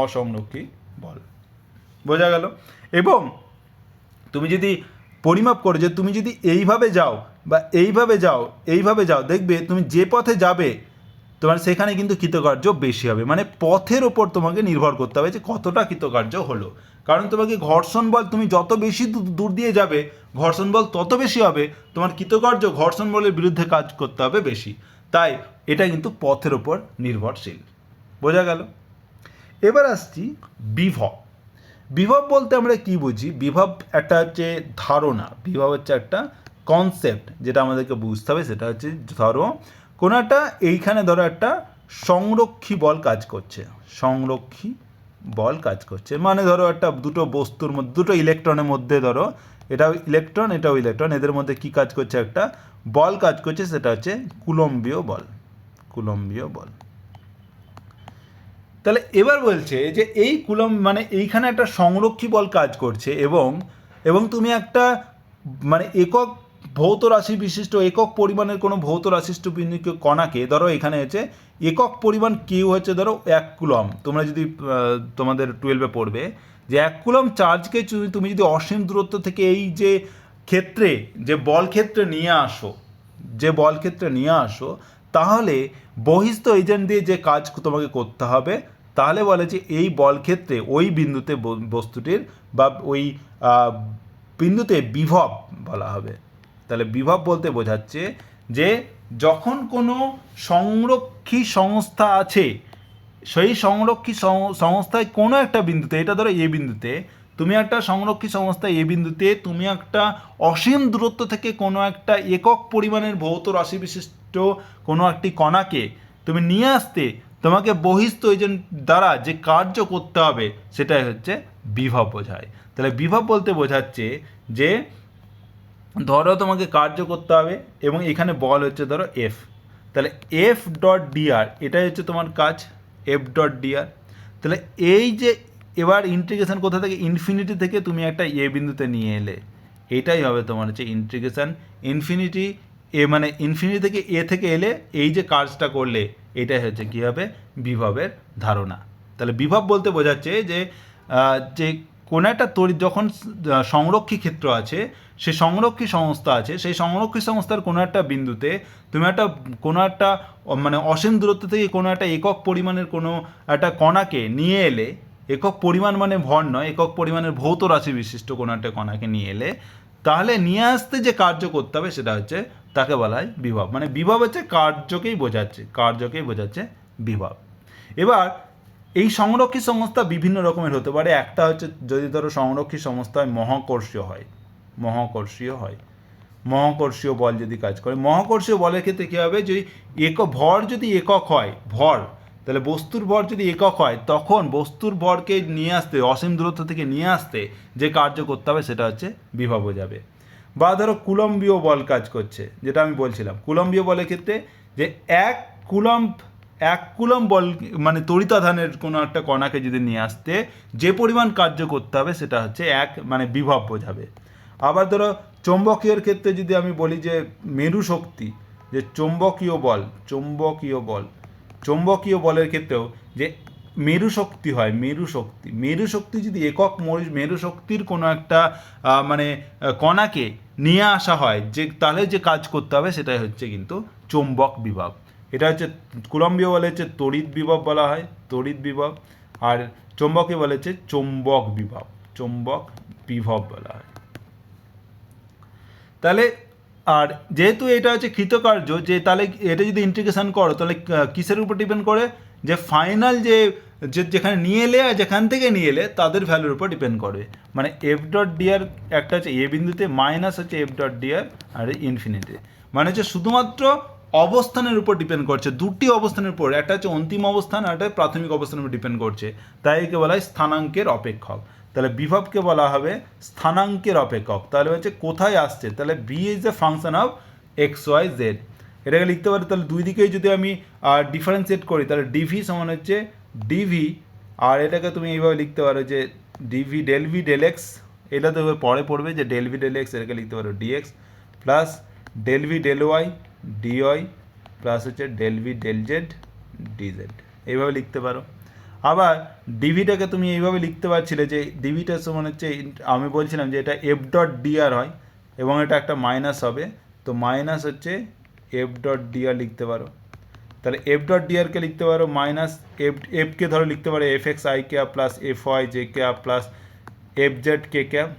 অসংরক্ষী বল, বোঝা গেল? এবং তুমি যদি পরিমাপ করো যে তুমি যদি এইভাবে যাও বা এইভাবে যাও, দেখবে তুমি যে পথে যাবে তোমার সেখানে কিন্তু কৃতকার্য বেশি হবে। মানে পথের ওপর তোমাকে নির্ভর করতে হবে যে কতটা কৃতকার্য হলো। কারণ তোমাকে ঘর্ষণ বল, তুমি যত বেশি দূর দিয়ে যাবে ঘর্ষণ বল তত বেশি হবে, তোমার কৃতকার্য ঘর্ষণ বলের বিরুদ্ধে কাজ করতে হবে বেশি। তাই এটা কিন্তু পথের ওপর নির্ভরশীল। বোঝা গেল? এবার আসছি বিভব। বিভব বলতে আমরা কি বুঝি? বিভব একটা হচ্ছে ধারণা, বিভব হচ্ছে একটা কনসেপ্ট, যেটা আমাদেরকে বুঝতে হবে। সেটা হচ্ছে ধরো কোনো একটা, এইখানে ধরো একটা সংরক্ষী বল কাজ করছে, সংরক্ষী বল কাজ করছে, মানে ধরো একটা দুটো বস্তুর মধ্যে, দুটো ইলেকট্রনের মধ্যে, ধরো এটাও ইলেকট্রন এটাও ইলেকট্রন, এদের মধ্যে কি কাজ করছে? একটা বল কাজ করছে, সেটা হচ্ছে কুলম্বীয় বল, কুলম্বীয় বল। তাহলে এবার বলছে যে এই মানে এইখানে একটা সংরক্ষী বল কাজ করছে, এবং তুমি একটা মানে একক ভৌত রাশি বিশিষ্ট, একক পরিমাণের কোনো ভৌত রাশিষ্ট কণাকে, ধরো এখানে হচ্ছে একক পরিমাণ কিউ হচ্ছে ধরো 1 কুলম। তোমরা যদি তোমাদের 12-এ পড়বে যে 1 কুলম চার্জকে তুমি যদি অসীম দূরত্ব থেকে এই যে ক্ষেত্রে, যে বল ক্ষেত্রে নিয়ে আসো, তাহলে বহিস্থ এজেন্ট দিয়ে যে কাজ তোমাকে করতে হবে, তাহলে বলে যে এই বল ক্ষেত্রে ওই বিন্দুতে বস্তুটির বা ওই বিন্দুতে বিভব বলা হবে। তাহলে বিভব বলতে বোঝাচ্ছে যে যখন কোনো সংরক্ষী সংস্থা আছে, সেই সংরক্ষী সংস্থায় কোনো একটা বিন্দুতে, এটা ধরো এ বিন্দুতে, তুমি একটা সংরক্ষী সংস্থা এ বিন্দুতে তুমি একটা অসীম দূরত্ব থেকে কোনো একটা একক পরিমাণের ভৌত রাশি বিশিষ্ট কোনো একটি কণাকে তুমি নিয়ে আসতে, তোমাকে বহিস্থ এজেন্ট দ্বারা যে কার্য করতে হবে সেটাই হচ্ছে বিভব বোঝায়। তাহলে বিভব বলতে বোঝাচ্ছে যে ধরো তোমাকে কার্য করতে হবে এবং এখানে বল হচ্ছে ধরো এফ, তাহলে এফ ডট ডিআর এটাই হচ্ছে তোমার কাজ, এফ ডট ডিআর। তাহলে এই যে এবার ইন্টিগ্রেশন কোথা থেকে? ইনফিনিটি থেকে তুমি একটা এ বিন্দুতে নিয়ে এলে, এটাই হবে তোমার হচ্ছে ইন্টিগ্রেশন। ইনফিনিটি মানে ইনফিনিটি থেকে এ থেকে এলে এই যে কাজটা করলে, এটাই হচ্ছে কী হবে? বিভবের ধারণা। তাহলে বিভব বলতে বোঝাচ্ছে যে কোনো একটা তড়িৎ যখন সংরক্ষী ক্ষেত্র আছে, সে সংরক্ষী সংস্থা আছে, সেই সংরক্ষী সংস্থার কোনো একটা বিন্দুতে তুমি কোনো একটা মানে অসীম দূরত্ব থেকে কোনো একটা একক পরিমাণের কোনো একটা কণাকে নিয়ে এলে, একক পরিমাণ মানে ভর নয়, একক পরিমাণের ভৌত রাশি বিশিষ্ট কোনো একটা কণাকে নিয়ে এলে তাহলে নিয়ে আসতে যে কার্য করতে হবে সেটা হচ্ছে তাকে বলা হয় বিভব। মানে বিভব হচ্ছে কার্যকেই বোঝাচ্ছে বিভব। এবার এই সংরক্ষী সংস্থা বিভিন্ন রকমের হতে পারে। একটা হচ্ছে যদি ধরো সংরক্ষী সংস্থা হয় মহাকর্ষীয় বল যদি কাজ করে, মহাকর্ষীয় বলের ক্ষেত্রে কী হবে, যদি ভর যদি একক হয়, তাহলে বস্তুর ভর যদি একক হয় তখন বস্তুর ভরকে নিয়ে আসতে, অসীম দূরত্ব থেকে নিয়ে আসতে যে কার্য করতে হবে সেটা হচ্ছে বিভব যাবে। বা ধরো কুলম্বীয় বল কাজ করছে, যেটা আমি বলছিলাম, কুলম্বীয় বলের ক্ষেত্রে যে এক কুলম্ব বল মানে তড়িতাধানের কোনো একটা কণাকে যদি নিয়ে আসতে যে পরিমাণ কার্য করতে হবে সেটা হচ্ছে মানে বিভব বোঝাবে। আবার ধরো চৌম্বকীয়র ক্ষেত্রে যদি আমি বলি যে মেরু শক্তি, যে চৌম্বকীয় বলের ক্ষেত্রেও যে মেরু শক্তি হয়, মেরু শক্তি যদি একক মেরু শক্তির কোনো একটা মানে কণাকে নিয়ে আসা হয় যে তাহলে যে কাজ করতে হবে সেটাই হচ্ছে কিন্তু চৌম্বক বিভব। এটা হচ্ছে কুলম্বীয় বলে হচ্ছে তড়িৎ বিভব বলা হয়, আর চৌম্বকীয় বলে হচ্ছে চৌম্বক বিভব বলা হয়। তাহলে আর যেহেতু এটা হচ্ছে কৃতকার্য, যে তাহলে এটা যদি ইন্টিগ্রেশন করো তাহলে কিসের উপর ডিপেন্ড করে, যে ফাইনাল যেখানে নিয়ে এলে আর যেখান থেকে নিয়ে এলে তাদের ভ্যালুর উপর ডিপেন্ড করবে। মানে এফ ডট ডিআর একটা হচ্ছে এ বিন্দুতে, মাইনাস হচ্ছে এফ ডট ডিআর আর ইনফিনিটি, মানে হচ্ছে শুধুমাত্র অবস্থানের উপর ডিপেন্ড করছে, দুটি অবস্থানের উপর, একটা হচ্ছে অন্তিম অবস্থান আর একটা প্রাথমিক অবস্থানের উপর ডিপেন্ড করছে, তাই একে বলা হয় স্থানাঙ্কের অপেক্ষক। তাহলে বিভবকে বলা হবে স্থানাঙ্কের অপেক্ষক। তাহলে হচ্ছে কোথায় আসছে, তাহলে V is a function of X Y Z, এটাকে লিখতে পারি। তাহলে দুই দিকেই যদি আমি ডিফারেন্সিয়েট করি তাহলে ডিভি সমান হচ্ছে ডিভি, আর এটাকে তুমি এইভাবে লিখতে পারো যে D V del V del X, এটা তো পরে পড়বে যে ডেল ভি ডেল এক্স, এটাকে লিখতে পারো D X plus del V del Y D Y plus হচ্ছে del V del Z D Z, এইভাবে লিখতে পারো। আবার ডিভিটাকে তুমি এইভাবে লিখতে পারছিলে যে ডিভিটা সমান হচ্ছে, আমি বলছিলাম যে এটা এফ ডট ডিআর হয় এবং এটা একটা মাইনাস হবে, তো মাইনাস হচ্ছে এফ ডট ডিআর লিখতে পারো। তাহলে এফ ডট ডিআরকে লিখতে পারো মাইনাস এফকে ধরো লিখতে পারো F X I cap plus F Y J cap plus F Z K cap,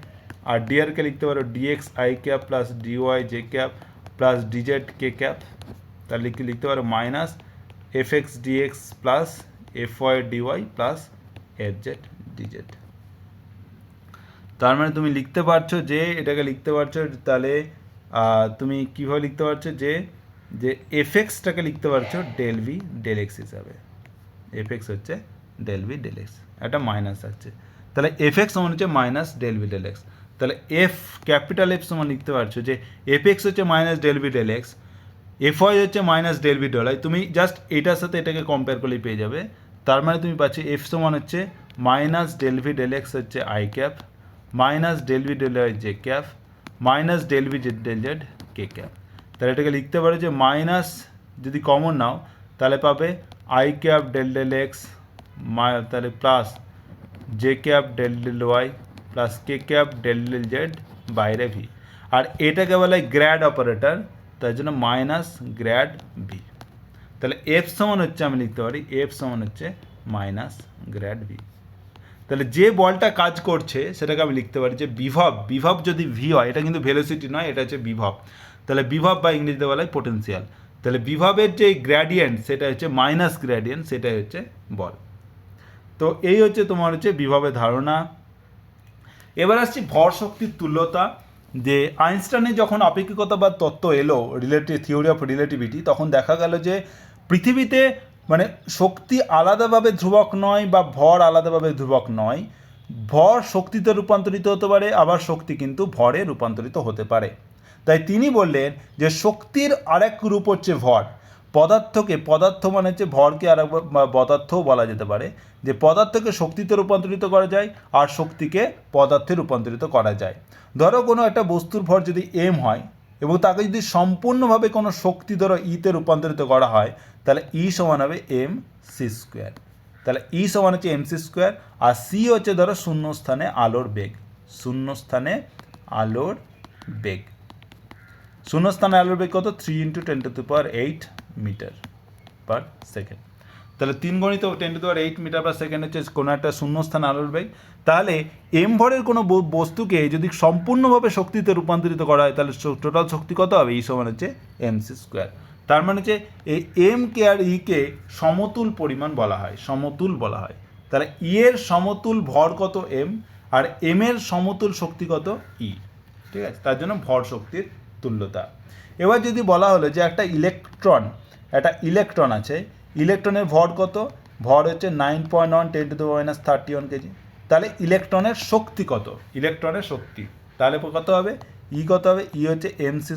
আর ডিআরকে লিখতে পারো D X I cap plus D Y J cap plus D Z K cap. তাহলে লিখতে পারো minus F X D X plus F Y D Y plus F Z D Z. তার মানে তুমি লিখতে পারছো যে এটাকে লিখতে পারছো, তাহলে তুমি কীভাবে লিখতে পারছো যে এফ এক্সটাকে লিখতে পারছো ডেল ভি ডেল এক্স হিসাবে, এফ এক্স হচ্ছে ডেল ভি ডেল এক্স, একটা মাইনাস আছে, তাহলে এফ এক্স সমান হচ্ছে minus del V del X. তাহলে ক্যাপিটাল এফ সমান লিখতে পারছো যে এফ এক্স হচ্ছে minus del V del X, F Y হচ্ছে minus del V del Y, তুমি জাস্ট এটার সাথে এটাকে কম্পেয়ার করলেই পেয়ে যাবে। তার মানে তুমি পাচ্ছি এফ সমান হচ্ছে minus del V del X হচ্ছে I cap minus del V del Y J cap minus del V del Z K cap. তাহলে এটাকে লিখতে পারো যে মাইনাস যদি কমন নাও তাহলে পাবে I cap del del X, তাহলে plus J cap del del Y plus K cap del del Z বাইরে ভি, আর এটাকে বলে গ্র্যাড অপারেটর, তার জন্য মাইনাস গ্র্যাড ভি। তাহলে এফ সমান হচ্ছে, আমি লিখতে পারি এফ সমান হচ্ছে মাইনাস গ্র্যাড ভি। তাহলে যে বলটা কাজ করছে সেটাকে আমি লিখতে পারি যে বিভব যদি ভি হয়, এটা কিন্তু ভেলোসিটি নয়, এটা হচ্ছে বিভব। তাহলে বিভব বা ইংরেজিতে বলা হয় পোটেনশিয়াল। তাহলে বিভবের যে গ্র্যাডিয়েন্ট সেটা হচ্ছে মাইনাস গ্র্যাডিয়েন্ট, সেটাই হচ্ছে বল। তো এই হচ্ছে তোমার হচ্ছে বিভবের ধারণা। এবার আসছি ভর শক্তির তুল্যতা। যে আইনস্টাইনের যখন আপেক্ষিকতাবাদ তত্ত্ব এলো, থিওরি অফ রিলেটিভিটি, তখন দেখা গেল যে পৃথিবীতে মানে শক্তি আলাদাভাবে ধ্রুবক নয় বা ভর আলাদাভাবে ধ্রুবক নয়, ভর শক্তিতে রূপান্তরিত হতে পারে, আবার শক্তি কিন্তু ভরে রূপান্তরিত হতে পারে। তাই তিনি বললেন যে শক্তির আরেক রূপ হচ্ছে ভর। পদার্থ মানে হচ্ছে ভরকে আর পদার্থও বলা যেতে পারে, যে পদার্থকে শক্তিতে রূপান্তরিত করা যায় আর শক্তিকে পদার্থে রূপান্তরিত করা যায়। ধরো কোনো একটা বস্তুর ভর যদি এম হয় এবং তাকে যদি সম্পূর্ণভাবে কোনো শক্তি ধরো ইতে রূপান্তরিত করা হয় তাহলে ই সমান হবে এম সি স্কোয়ার। তাহলে ই সমান হচ্ছে এম সি স্কোয়ার, আর সি হচ্ছে ধরো শূন্যস্থানে আলোর বেগ, শূন্যস্থানে আলোর বেগ কত 3 × 10⁸ মিটার পার সেকেন্ড। তাহলে 3 × 10⁸ মিটার পার সেকেন্ড হচ্ছে কোনো একটা শূন্যস্থান আলোর বেগ। তাহলে এম ভরের কোনো বস্তুকে যদি সম্পূর্ণভাবে শক্তিতে রূপান্তরিত করা হয় তাহলে টোটাল শক্তি কত হবে? ই সমান হচ্ছে mc²। তার মানে হচ্ছে এই এম কে আর ইকে সমতুল পরিমাণ বলা হয়, সমতুল বলা হয়। তাহলে ই এর সমতুল ভর কত? এম, আর এম এর সমতুল শক্তি কত? ই। ঠিক আছে, তার জন্য ভর শক্তির তুল্যতা। এবার যদি বলা হলো যে একটা ইলেকট্রন আছে, ইলেকট্রনের ভর কত? ভর হচ্ছে 9.1 × 10⁻31 কেজি। তাহলে ইলেকট্রনের শক্তি কত? ইলেকট্রনের শক্তি তাহলে কত হবে? ই কত হবে? ই হচ্ছে mc²।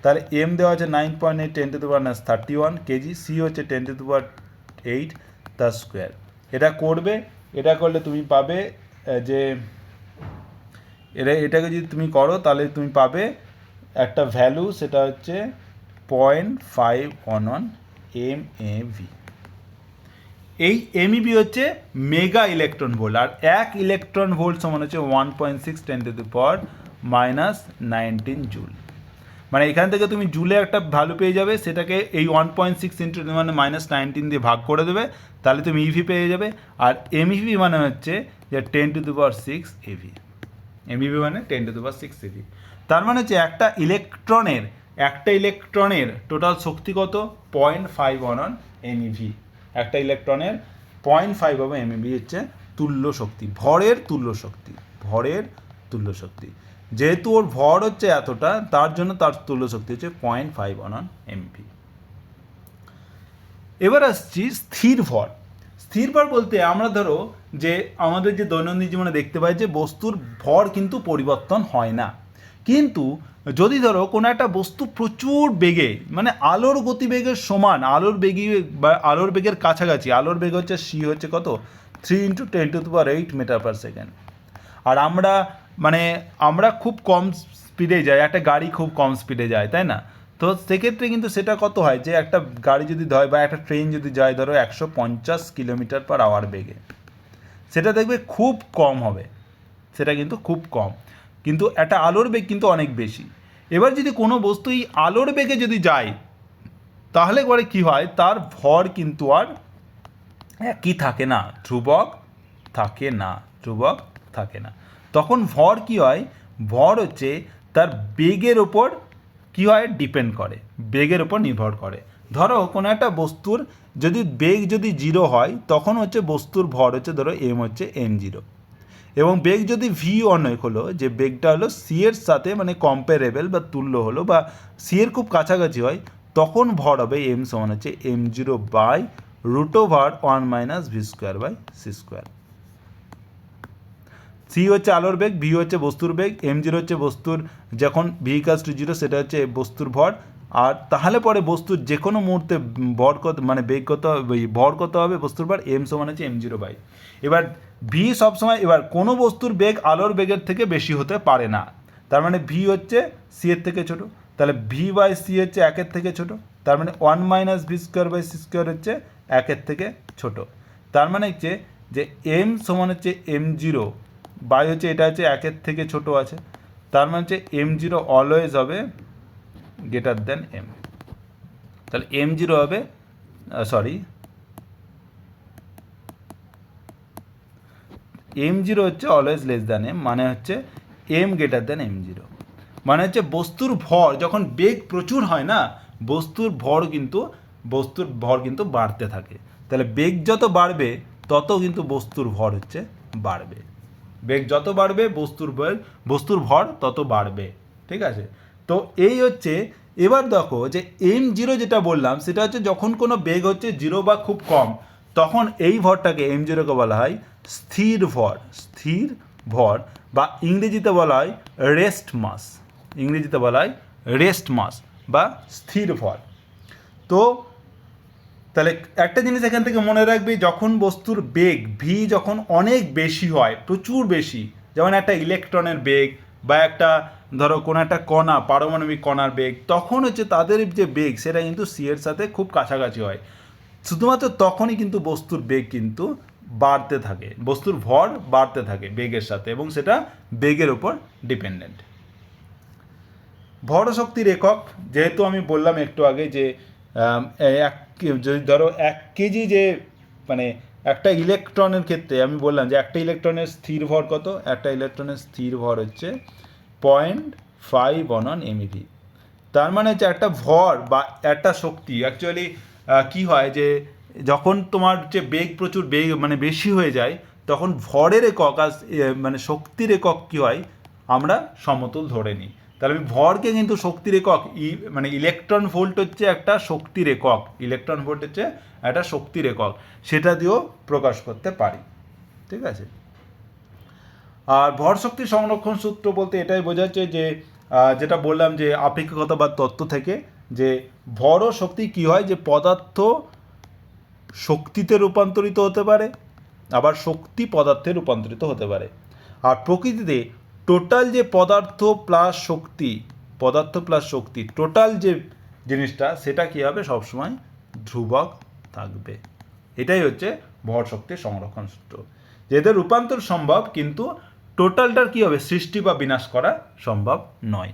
তাহলে এম দেওয়া হচ্ছে 9.8 × 10⁻31 কেজি, সি হচ্ছে 10⁸ তার স্কোয়ার। এটা করবে, এটা করলে তুমি পাবে যে এটাকে যদি তুমি করো তাহলে তুমি পাবে একটা ভ্যালু, সেটা হচ্ছে 0.511 MeV। এই MEV হচ্ছে মেগা ইলেকট্রন ভোল্ট, আর 1 ইলেকট্রন ভোল্ট সমান হচ্ছে 1.6 × 10⁻19 জুল। মানে এখান থেকে তুমি জুলে একটা ভ্যালু পেয়ে যাবে, সেটাকে এই 1.6 × -19 দিয়ে ভাগ করে দেবে, তাহলে তুমি ইভি পেয়ে যাবে। আর এমইভি মানে হচ্ছে যে 10⁶ এভি। এমইভি মানে 10⁶ এভি। তার মানে হচ্ছে একটা ইলেকট্রনের টোটাল শক্তি কত? 0.511 এমইভি। একটা ইলেকট্রনের 0.5 এমইভি হচ্ছে তুল্য শক্তি, ভরের তুল্য শক্তি, ভরের তুল্য শক্তি। যেহেতু ওর ভর হচ্ছে এতটা, তার জন্য তার তুল্য শক্তি হচ্ছে 0.511 এমভি। এবার আসছি স্থির ভর। স্থির ভর বলতে আমরা ধরো যে আমাদের যে দৈনন্দিন জীবনে দেখতে পাই যে বস্তুর ভর কিন্তু পরিবর্তন হয় না, কিন্তু যদি ধরো কোনো একটা বস্তু প্রচুর বেগে, মানে আলোর গতিবেগের সমান, আলোর বেগে বা আলোর বেগের কাছাকাছি, আলোর বেগ হচ্ছে সি হচ্ছে কত? 3 × 10⁸ মিটার পার সেকেন্ড। আর আমরা খুব কম স্পিডে যাই, একটা গাড়ি খুব কম স্পিডে যায়, তাই না? তো সেক্ষেত্রে কিন্তু সেটা কত হয় যে একটা গাড়ি যদি হয় বা একটা ট্রেন যদি যায় ধরো 150 km/h বেগে, সেটা দেখবে খুব কম হবে, সেটা কিন্তু খুব কম। কিন্তু একটা আলোর বেগ কিন্তু অনেক বেশি। এবার যদি কোনো বস্তু এই আলোর বেগে যদি যায়, তাহলে পরে কী হয়? তার ভর কিন্তু আর একই থাকে না, ধ্রুবক থাকে না, ধ্রুবক থাকে না। তখন ভর কি হয়? ভর হচ্ছে তার বেগের ওপর কী হয়? ডিপেন্ড করে, বেগের ওপর নির্ভর করে। ধরো কোনো একটা বস্তুর যদি বেগ যদি 0 হয়, তখন হচ্ছে বস্তুর ভর হচ্ছে ধরো এম হচ্ছে m0, এবং বেগ যদি ভি অনেক হলো, যে বেগটা হলো সি এর সাথে মানে কম্পারেবল বা তুল্য হলো বা সি এর খুব কাছাকাছি হয়, তখন ভর হবে এম সমান হচ্ছে m0/√1 - v²/c²। সি হচ্ছে আলোর বেগ, ভি হচ্ছে বস্তুর বেগ, m0 হচ্ছে বস্তুর, যখন v = 0 সেটা হচ্ছে বস্তুর ভর। আর তাহলে পরে বস্তুর যে কোনো মুহূর্তে ভর কত, মানে বেগ কত, ভর কত হবে বস্তুর ভর? এম সমান হচ্ছে m0/। এবার ভি সবসময়, এবার কোনো বস্তুর বেগ আলোর বেগের থেকে বেশি হতে পারে না, তার মানে ভি হচ্ছে সি এর থেকে ছোটো, তাহলে v/c হচ্ছে 1 এর থেকে ছোটো, তার মানে 1 - v²/c² হচ্ছে 1 এর থেকে ছোটো। তার মানে হচ্ছে যে এম সমান হচ্ছে m0 বাই হচ্ছে এটা হচ্ছে 1 এর থেকে ছোটো আছে, তার মানে হচ্ছে m0 অলওয়েজ হবে গ্রেটার দেন এম। তাহলে m0 হবে m0 হচ্ছে অলওয়েজ লেস দ্যান এম, মানে হচ্ছে এম গ্রেটার দেন m0। মানে হচ্ছে বস্তুর ভর যখন বেগ প্রচুর হয় না, বস্তুর ভর কিন্তু বাড়তে থাকে। তাহলে বেগ যত বাড়বে তত কিন্তু বস্তুর ভর হচ্ছে বাড়বে, বেগ যত বাড়বে বস্তুর ভর তত বাড়বে। ঠিক আছে, তো এই হচ্ছে। এবার দেখো যে m0 যেটা বললাম সেটা হচ্ছে যখন কোনো বেগ হচ্ছে 0 বা খুব কম, তখন এই ভরটাকে m0কে বলা হয় স্থির ভর, স্থির ভর, বা ইংরেজিতে বলা হয় রেস্ট মাস, ইংরেজিতে বলা হয় রেস্ট মাস বা স্থির ভর। তো তাহলে একটা জিনিস এখান থেকে মনে রাখবে, যখন বস্তুর বেগ ভি যখন অনেক বেশি হয়, প্রচুর বেশি, যেমন একটা ইলেকট্রনের বেগ বা একটা ধরো কোনো একটা কণা, পারমাণবিক কণার বেগ, তখন হচ্ছে তাদের যে বেগ সেটা কিন্তু সি এর সাথে খুব কাছাকাছি হয়। শুধুমাত্র তখনই কিন্তু বস্তুর বেগ কিন্তু বাড়তে থাকে, বস্তুর ভর বাড়তে থাকে বেগের সাথে, এবং সেটা বেগের উপর ডিপেন্ডেন্ট। ভর শক্তির একক, যেহেতু আমি বললাম একটু আগে যে যদি ধরো 1 কেজি যে মানে একটা ইলেকট্রনের ক্ষেত্রে আমি বললাম যে একটা ইলেকট্রনের স্থির ভর কত, একটা ইলেকট্রনের স্থির ভর হচ্ছে 0.5 MeV। তার মানে হচ্ছে একটা ভর বা একটা শক্তি অ্যাকচুয়ালি কী হয় যে যখন তোমার যে প্রচুর বেগ মানে বেশি হয়ে যায় তখন ভরের একক মানে শক্তির একক কী হয় আমরা সমতুল ধরে নিই। তাহলে আমি ভরকে কিন্তু শক্তির একক মানে ইলেকট্রন ভোল্ট হচ্ছে একটা শক্তির একক, ইলেকট্রন ভোল্ট হচ্ছে একটা শক্তির একক, সেটা দিয়েও প্রকাশ করতে পারি। ঠিক আছে। আর ভর শক্তি সংরক্ষণ সূত্র বলতে এটাই বোঝাচ্ছে যে যেটা বললাম যে আপেক্ষিকতাবাদ তত্ত্ব থেকে, যে ভর ও শক্তি কী হয় যে পদার্থ শক্তিতে রূপান্তরিত হতে পারে, আবার শক্তি পদার্থে রূপান্তরিত হতে পারে। আর প্রকৃতিতে টোটাল যে পদার্থ প্লাস শক্তি টোটাল যে জিনিসটা সেটা কী হবে সবসময় ধ্রুবক থাকবে। এটাই হচ্ছে ভর শক্তির সংরক্ষণ সূত্র, যেদের রূপান্তর সম্ভব কিন্তু টোটালটার কী হবে সৃষ্টি বা বিনাশ করা সম্ভব নয়।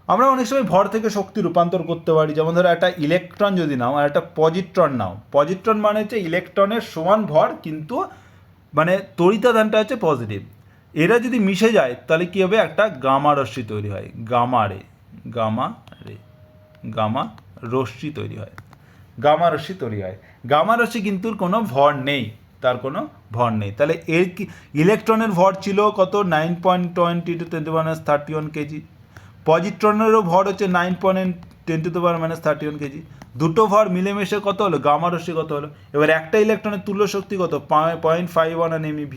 আমরা অনেক সময় ভর থেকে শক্তি রূপান্তর করতে পারি, যেমন ধরো একটা ইলেকট্রন যদি নাও আর একটা পজিট্রন নাও, পজিট্রন মানে হচ্ছে ইলেকট্রনের সমান ভর কিন্তু মানে তড়িতাদানটা হচ্ছে পজিটিভ, এরা যদি মিশে যায় তাহলে কী হবে একটা গামা রশ্মি তৈরি হয়, গামা রশ্মি তৈরি হয়। গামা রশ্মি কিন্তু কোনো ভর নেই, তার কোনো ভর নেই। তাহলে এর কি ইলেকট্রনের ভর ছিল কত 9.20 × 10⁻31 কেজি, পজিট্রনেরও ভর হচ্ছে 9.10⁻31 কেজি। দুটো ভর মিলেমিশে কত হলো গামা রশ্মি কত হলো। এবার একটা ইলেকট্রনের তুল্য শক্তি কত 0.51 MeV,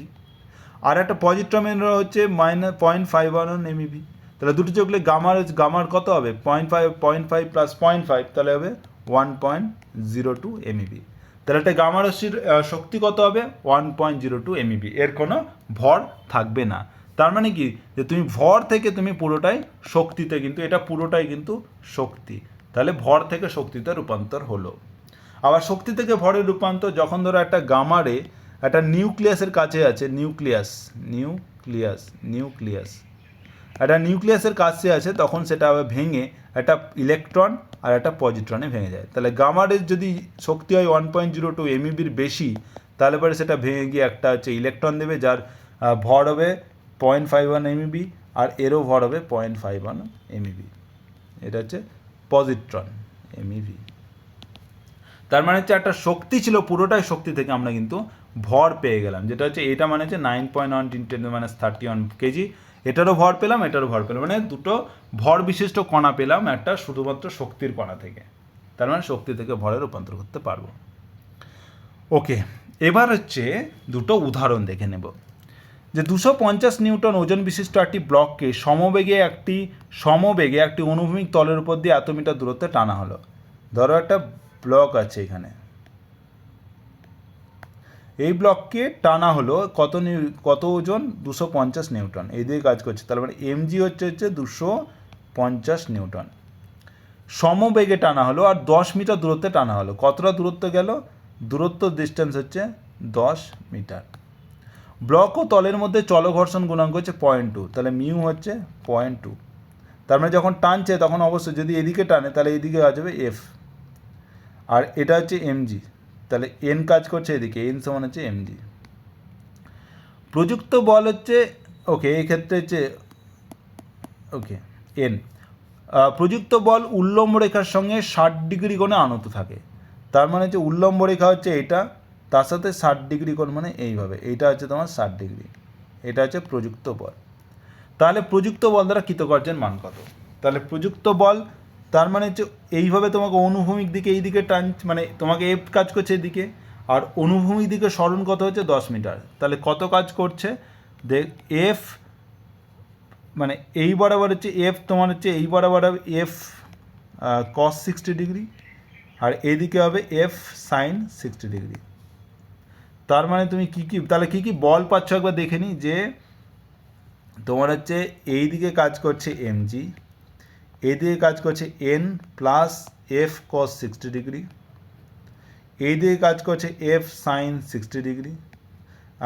আর একটা পজিট্রনের হচ্ছে -0.51 MeV। তাহলে দুটো যোগলে গামার কত হবে 0.5 প্লাস 0.5 তাহলে হবে 1.02 MeV। তাহলে একটা গামা রশ্মির শক্তি কত হবে 1.02 MeV, এর কোনো ভর থাকবে না। তার মানে কি যে তুমি ভর থেকে তুমি পুরোটাই শক্তিতে, কিন্তু এটা পুরোটাই কিন্তু শক্তি, তাহলে ভর থেকে শক্তিতে রূপান্তর হলো। আবার শক্তি থেকে ভরের রূপান্তর যখন ধরো একটা গামারে একটা নিউক্লিয়াসের কাছে আছে, একটা নিউক্লিয়াসের কাছে আছে, তখন সেটা আবার ভেঙে একটা ইলেকট্রন আর একটা পজিট্রনে ভেঙে যায়। তাহলে গামারের যদি শক্তি হয় 1.02 MeVর বেশি, তাহলে পরে সেটা ভেঙে গিয়ে একটা হচ্ছে ইলেকট্রন দেবে যার ভর হবে 0.51 MeV, আর এরও ভর হবে 0.51 MeV। এটা হচ্ছে পজিট্রন MeV। তার মানে হচ্ছে একটা শক্তি ছিল, পুরোটাই শক্তি থেকে আমরা কিন্তু ভর পেয়ে গেলাম, যেটা হচ্ছে এটা মানে হচ্ছে 9.1 × 10⁻31 কেজি, এটারও ভর পেলাম, মানে দুটো ভর বিশিষ্ট কণা পেলাম একটা শুধুমাত্র শক্তির কণা থেকে। তার মানে শক্তি থেকে ভরে রূপান্তর করতে পারবো। ওকে, এবার হচ্ছে দুটো উদাহরণ দেখে নেব। যে 250 নিউটন ওজন বিশিষ্ট একটি ব্লককে সমবেগে একটি অনুভূমিক তলের উপর দিয়ে এত মিটার দূরত্বে টানা হলো। ধরো একটা ব্লক আছে এখানে, এই ব্লককে টানা হলো কত ওজন 250 নিউটন, এই দিয়ে কাজ করছে, তার মানে mg হচ্ছে 250 নিউটন। সমবেগে টানা হলো আর 10 মিটার দূরত্বে টানা হলো। কতটা দূরত্ব গেল, দূরত্ব ডিস্টেন্স হচ্ছে 10 মিটার। ব্লক ও তলের মধ্যে চলঘর্ষণ গুণাঙ্ক হচ্ছে 0.2, তাহলে মিউ হচ্ছে 0.2। তার মানে যখন টানছে তখন অবশ্যই যদি এদিকে টানে তাহলে এদিকে আসবে এফ, আর এটা হচ্ছে এমজি, তাহলে এন কাজ করছে এদিকে, এন সমান হচ্ছে এমজি। প্রযুক্ত বল হচ্ছে এই ক্ষেত্রে হচ্ছে এন। প্রযুক্ত বল উল্লম্ব রেখার সঙ্গে 60 ডিগ্রি কোণে আনত থাকে। তার মানে হচ্ছে উল্লম্ব রেখা হচ্ছে এটা, তার সাথে 60 ডিগ্রি কোণ মানে এইভাবে, এইটা হচ্ছে তোমার 60 ডিগ্রি, এটা হচ্ছে প্রযুক্ত বল। তাহলে প্রযুক্ত বল দ্বারা কৃতকার্যের মান কত? তাহলে প্রযুক্ত বল তার মানে হচ্ছে এইভাবে তোমাকে অনুভূমিক দিকে এই দিকে মানে তোমাকে এফ কাজ করছে এদিকে, আর অনুভূমিক দিকে সরণ কত হচ্ছে 10 মিটার। তাহলে কত কাজ করছে দেখ, এফ মানে এই বরাবর হচ্ছে এফ, তোমার হচ্ছে এই বরাবর হবে এফ cos 60 ডিগ্রি, আর এইদিকে হবে এফ sin 60 ডিগ্রি। তার মানে তুমি তাহলে কী কী বল পাচ্ছ একবার দেখে নিই। যে তোমার হচ্ছে এই দিকে কাজ করছে এমজি, এইদিকে কাজ করছে N plus F cos 60 degree, এইদিকে কাজ করছে এফ sin 60 ডিগ্রি,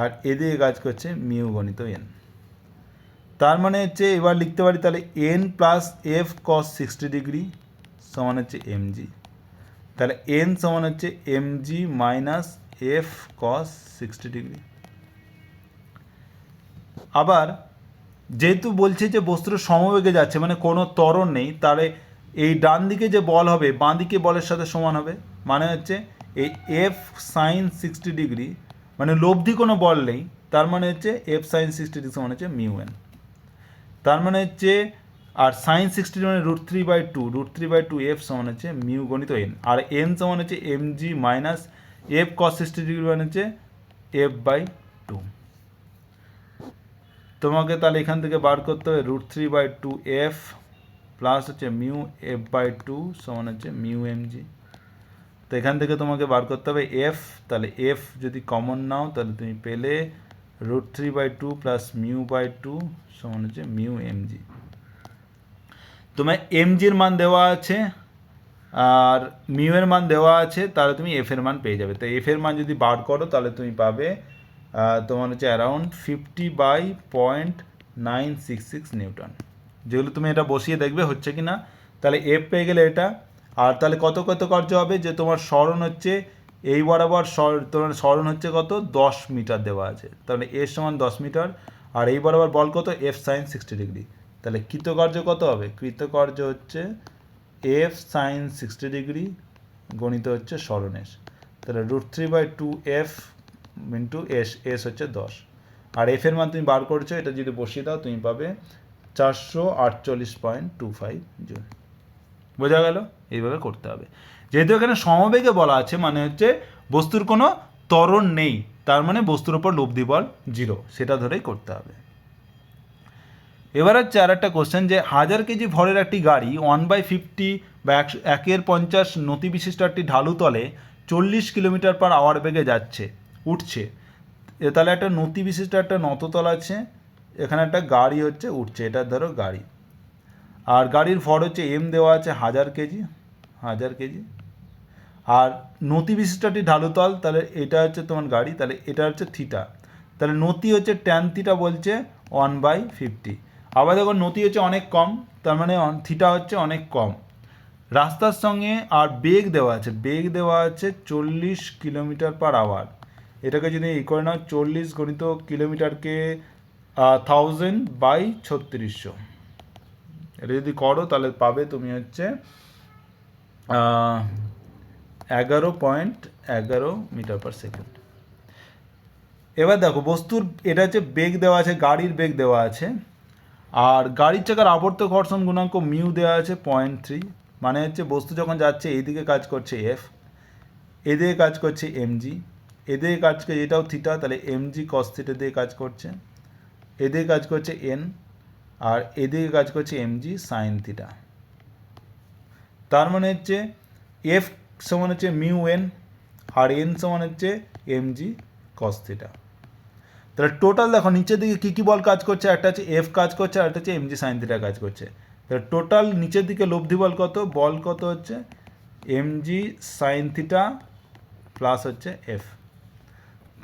আর এদিকে কাজ করছে মিউ গণিত এন। তার মানে হচ্ছে এবার লিখতে পারি তাহলে N plus F cos 60 degree সমান হচ্ছে mg, তাহলে n সমান হচ্ছে mg minus f cos 60 degree. আবার যেহেতু বলছে যে বস্তুর সমবেগে যাচ্ছে মানে কোনো ত্বরণ নেই, তাহলে এই ডান দিকে যে বল হবে বাঁ দিকে বলের সাথে সমান হবে, মানে হচ্ছে এই এফ সাইন 60 ডিগ্রি মানে লব্ধি কোনো বল নেই, তার মানে হচ্ছে এফ সাইন 60 ডিগ্রি সমান হচ্ছে মিউ এন। তার মানে হচ্ছে আর সাইন 60 মানে √3/2 এফ সমান হচ্ছে মিউ গণিত এন, আর এন সমান হচ্ছে mg minus F cos 60 degree মানে হচ্ছে f/2। তোমাকে তাহলে এখান থেকে বার করতে হবে √3/2 এফ প্লাস হচ্ছে মিউ f/2 সমান হচ্ছে মিউ mg। তো এখান থেকে তোমাকে বার করতে হবে এফ, তাহলে এফ যদি কমন নাও তাহলে তুমি পেলে √3/2 প্লাস মিউ/2 সমান হচ্ছে মিউ mg। তোমার mgর মান দেওয়া আছে আর মিউ এর মান দেওয়া আছে, তাহলে তুমি এফ এর মান পেয়ে যাবে। তো এফ এর মান যদি বার করো তাহলে তুমি পাবে তোমার হচ্ছে অ্যারাউন্ড 50/0.966 নিউটন। যেগুলো তুমি এটা বসিয়ে দেখবে হচ্ছে কি না। তাহলে এফ পেয়ে গেলে এটা, আর তাহলে কত কার্য হবে যে তোমার স্মরণ হচ্ছে এই বরাবর তোমার স্মরণ হচ্ছে কত 10 মিটার দেওয়া আছে, তাহলে এর সমান 10 মিটার, আর এই বরাবর বল কত এফ সাইন 60 ডিগ্রি। তাহলে কৃতকার্য কত হবে? কৃতকার্য হচ্ছে এফ সাইন 60 ডিগ্রি গণিত হচ্ছে স্মরণেশ, তাহলে √3/2 এফ ইন্টু এস হচ্ছে 10, আর এফ এর মান তুমি বার করছো, এটা যদি বসিয়ে দাও তুমি পাবে 448.25 জুল। বোঝা গেল? এইভাবে করতে হবে। যেহেতু এখানে সমবেগে বলা আছে মানে হচ্ছে বস্তুর কোনো ত্বরণ নেই, তার মানে বস্তুর ওপর লব্ধি বল 0, সেটা ধরেই করতে হবে। এবার হচ্ছে আর একটা কোশ্চেন যে 1000 কেজি ভরের একটি গাড়ি 1/50 বা 1/50 নতি বিশিষ্ট একটি ঢালু তলে 40 কিলোমিটার/আওয়ার বেগে উঠছে। তাহলে একটা নতি বিশিষ্ট একটা নততল আছে, এখানে একটা গাড়ি হচ্ছে উঠছে, এটা ধরো গাড়ি, আর গাড়ির ভর হচ্ছে এম দেওয়া আছে 1000 কেজি, আর নতি বিশিষ্ট একটি ঢালুতল, তাহলে এটা হচ্ছে তোমার গাড়ি, তাহলে এটা হচ্ছে থিটা, তাহলে নতি হচ্ছে ট্যান থিটা বলছে 1/50। আবার দেখো নতি হচ্ছে অনেক কম, তার মানে থিটা হচ্ছে অনেক কম। রাস্তার সঙ্গে আর বেগ দেওয়া আছে 40 কিলোমিটার/আওয়ার। এটাকে যদি করে নাও 40 গণিত কিলোমিটারকে 1000/3600, এটা যদি করো তাহলে পাবে তুমি হচ্ছে 11.11 মিটার/সেকেন্ড। এবার দেখো বস্তুর এটা হচ্ছে বেগ দেওয়া আছে, গাড়ির বেগ দেওয়া আছে, আর গাড়ির চাকার আবর্ত ঘর্ষণ গুণাঙ্ক মিউ দেওয়া আছে 0.3, মানে হচ্ছে বস্তু যখন যাচ্ছে এইদিকে কাজ করছে এফ, এদিকে কাজ করছে এমজি, এদিকে কাজ করছে এটাও থিটা, তাহলে এমজি কস থিটা দিয়ে কাজ করছে, এদিকে কাজ করছে এন, আর এদিকে কাজ করছে এমজি সাইন থিটা। তার মানে হচ্ছে এফ সমান হচ্ছে মিউ এন আর এন সমান হচ্ছে এমজি কস থিটা। তাহলে টোটাল দেখো নিচের দিকে কী কী বল কাজ করছে, একটা হচ্ছে এফ কাজ করছে আর একটা হচ্ছে এমজি সাইন থিটা কাজ করছে। তাহলে টোটাল নিচের দিকে লব্ধি বল কত হচ্ছে এমজি সাইন থিটা প্লাস হচ্ছে এফ,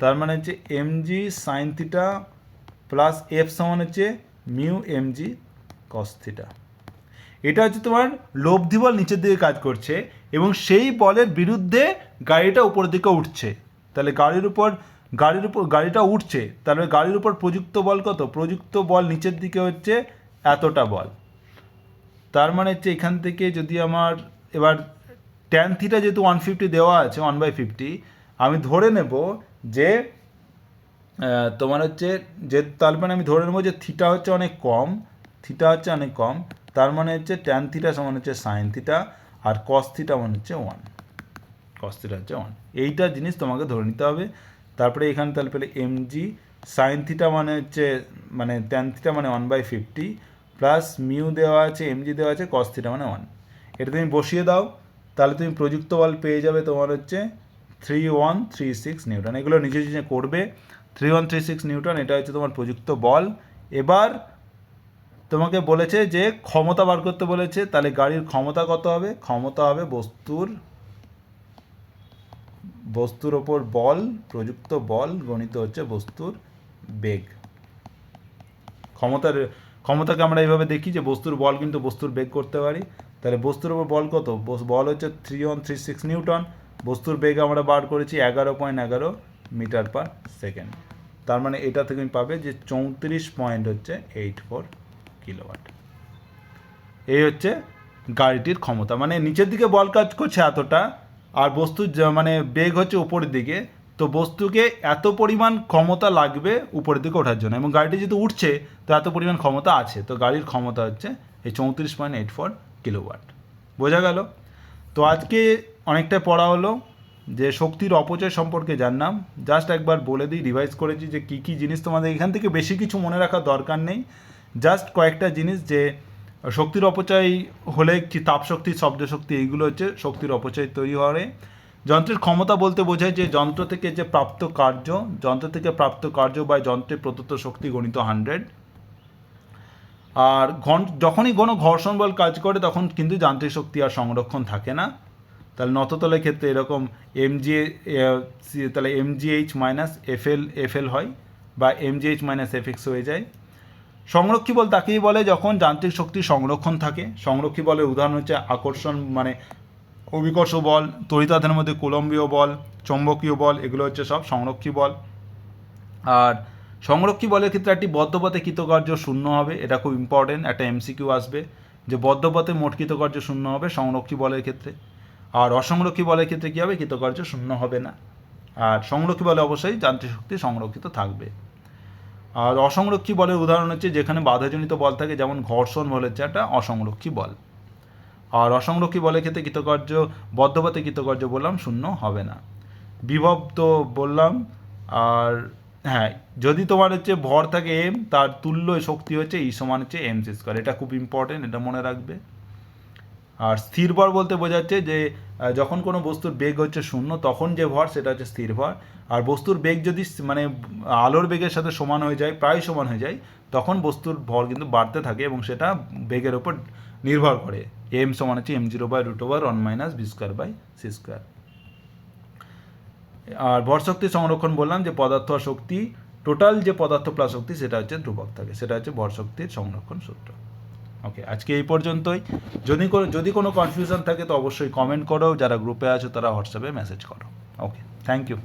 তার মানে হচ্ছে MG sine theta plus F সমান হচ্ছে মিউ এমজি কস থিটা। এটা হচ্ছে তোমার লব্ধি বল নিচের দিকে কাজ করছে এবং সেই বলের বিরুদ্ধে গাড়িটা উপরের দিকে উঠছে। তাহলে গাড়িটা উঠছে, তাহলে গাড়ির উপর প্রযুক্ত বল কত? প্রযুক্ত বল নিচের দিকে হচ্ছে এতটা বল। তার মানে হচ্ছে এখান থেকে যদি আমার এবার ট্যান থিটা যেহেতু 150 দেওয়া আছে 1/50, আমি ধরে নেব যে তোমার হচ্ছে যে তার মানে আমি ধরে নেব যে থিটা হচ্ছে অনেক কম, তার মানে হচ্ছে ট্যান থিটা সমান হচ্ছে সাইন থিটা আর কস থিটা মানে হচ্ছে 1, এইটা জিনিস তোমাকে ধরে নিতে হবে। তারপরে এখানে তাহলে পেলে এমজি সাইন থিটা মানে হচ্ছে মানে ট্যান থিটা মানে 1/50 প্লাস মিউ দেওয়া আছে এমজি দেওয়া আছে কস থিটা মানে 1, এটা তুমি বসিয়ে দাও, তাহলে তুমি প্রযুক্ত বল পেয়ে যাবে তোমার হচ্ছে 3136 নিউটন। এগুলো নিজে করবে, 3136 নিউটন, এটা হচ্ছে তোমার প্রযুক্ত বল। এবার তোমাকে বলেছে যে ক্ষমতা বার করতে বলেছে, তাহলে গাড়ির ক্ষমতা কত হবে? ক্ষমতা হবে বস্তুর ওপর বল, প্রযুক্ত বল গণিত হচ্ছে বস্তুর বেগ। ক্ষমতাকে আমরা এইভাবে দেখি যে বস্তুর বল কিন্তু বস্তুর বেগ করতে পারি, তাহলে বস্তুর উপর বল কত? বল হচ্ছে 3136 নিউটন, বস্তুর বেগ আমরা বার করেছি 11.11 মিটার পার সেকেন্ড। তার মানে এটা থেকে তুমি পাবে যে 34.84 কিলোওয়াট। এই হচ্ছে গাড়িটির ক্ষমতা, মানে নিচের দিকে বল কাজ করছে এতটা, আর বস্তুর মানে বেগ হচ্ছে উপরের দিকে, তো বস্তুকে এত পরিমাণ ক্ষমতা লাগবে উপরের দিকে ওঠার জন্য, এবং গাড়িটি যেহেতু উঠছে তো এত পরিমাণ ক্ষমতা আছে, তো গাড়ির ক্ষমতা হচ্ছে এই 34.84 কিলোওয়াট। বোঝা গেল? তো আজকে অনেকটা পড়া হলো, যে শক্তির অপচয় সম্পর্কে জানলাম। জাস্ট একবার বলে দিই, রিভাইজ করেছি যে কী কী জিনিস, তোমাদের এখান থেকে বেশি কিছু মনে রাখার দরকার নেই, জাস্ট কয়েকটা জিনিস, যে শক্তির অপচয় হলে কি তাপশক্তি, শব্দশক্তি, এইগুলো হচ্ছে শক্তির অপচয় তৈরি হয়। যন্ত্রের ক্ষমতা বলতে বোঝায় যে যন্ত্র থেকে যে প্রাপ্ত কার্য, যন্ত্র থেকে প্রাপ্ত কার্য বা যন্ত্রে প্রদত্ত শক্তি গণিত 100। আর যখনই কোনো ঘর্ষণ বল কাজ করে তখন কিন্তু যান্ত্রিক শক্তি আর সংরক্ষণ থাকে না। তাহলে নততলের ক্ষেত্রে এরকম তাহলে mgh মাইনাস এফএল হয়, বা mgh মাইনাস এফএক্স হয়ে যায়। সংরক্ষী বল তাকেই বলে যখন যান্ত্রিক শক্তির সংরক্ষণ থাকে। সংরক্ষী বলের উদাহরণ হচ্ছে আকর্ষণ মানে অভিকর্ষ বল, তড়িতাধানের মধ্যে কুলম্বীয় বল, চৌম্বকীয় বল, এগুলো হচ্ছে সব সংরক্ষী বল। আর সংরক্ষী বলের ক্ষেত্রে একটি বদ্ধপথে কৃতকার্য শূন্য হবে, এটা খুব ইম্পর্টেন্ট, একটা এমসিকিউ আসবে যে বদ্ধপথে মোট কৃতকার্য শূন্য হবে সংরক্ষী বলের ক্ষেত্রে। আর অসংরক্ষী বলের ক্ষেত্রে কী হবে? কৃতকার্য শূন্য হবে না। আর সংরক্ষী বলে অবশ্যই যান্ত্রিক শক্তি সংরক্ষিত থাকবে। আর অসংরক্ষী বলের উদাহরণ হচ্ছে যেখানে বাধাজনিত বল থাকে, যেমন ঘর্ষণ বল হচ্ছে একটা অসংরক্ষী বল। আর অসংরক্ষী বলের ক্ষেত্রে কৃতকার্য বদ্ধপথে কৃতকার্য বললাম শূন্য হবে না। বিভব তো বললাম। আর হ্যাঁ, যদি তোমার হচ্ছে ভর থাকে এম, তার তুল্য শক্তি হচ্ছে ই সমান হচ্ছে এমসি স্কোয়ার, এটা খুব ইম্পর্টেন্ট, এটা মনে রাখবে। আর স্থির ভর বলতে বোঝাচ্ছে যে যখন কোনো বস্তুর বেগ হচ্ছে শূন্য তখন যে ভর সেটা হচ্ছে স্থির ভর। আর বস্তুর বেগ যদি মানে আলোর বেগের সাথে সমান হয়ে যায়, প্রায় সমান হয়ে যায়, তখন বস্তুর ভর কিন্তু বাড়তে থাকে এবং সেটা বেগের ওপর নির্ভর করে। এম সমান হচ্ছে m0/√1 minus B square by C square. আর ভর শক্তি সংরক্ষণ বললাম যে পদার্থ আর শক্তি, টোটাল যে পদার্থ প্লাস শক্তি সেটা হচ্ছে ধ্রুবক থাকে, সেটা হচ্ছে ভর শক্তির সংরক্ষণ সূত্র। ওকে, আজকে এই পর্যন্তই। যদি কোনো কনফিউশন থাকে তো অবশ্যই কমেন্ট করো, যারা গ্রুপে আছো তারা হোয়াটসঅ্যাপে মেসেজ করো। ওকে, থ্যাংক ইউ।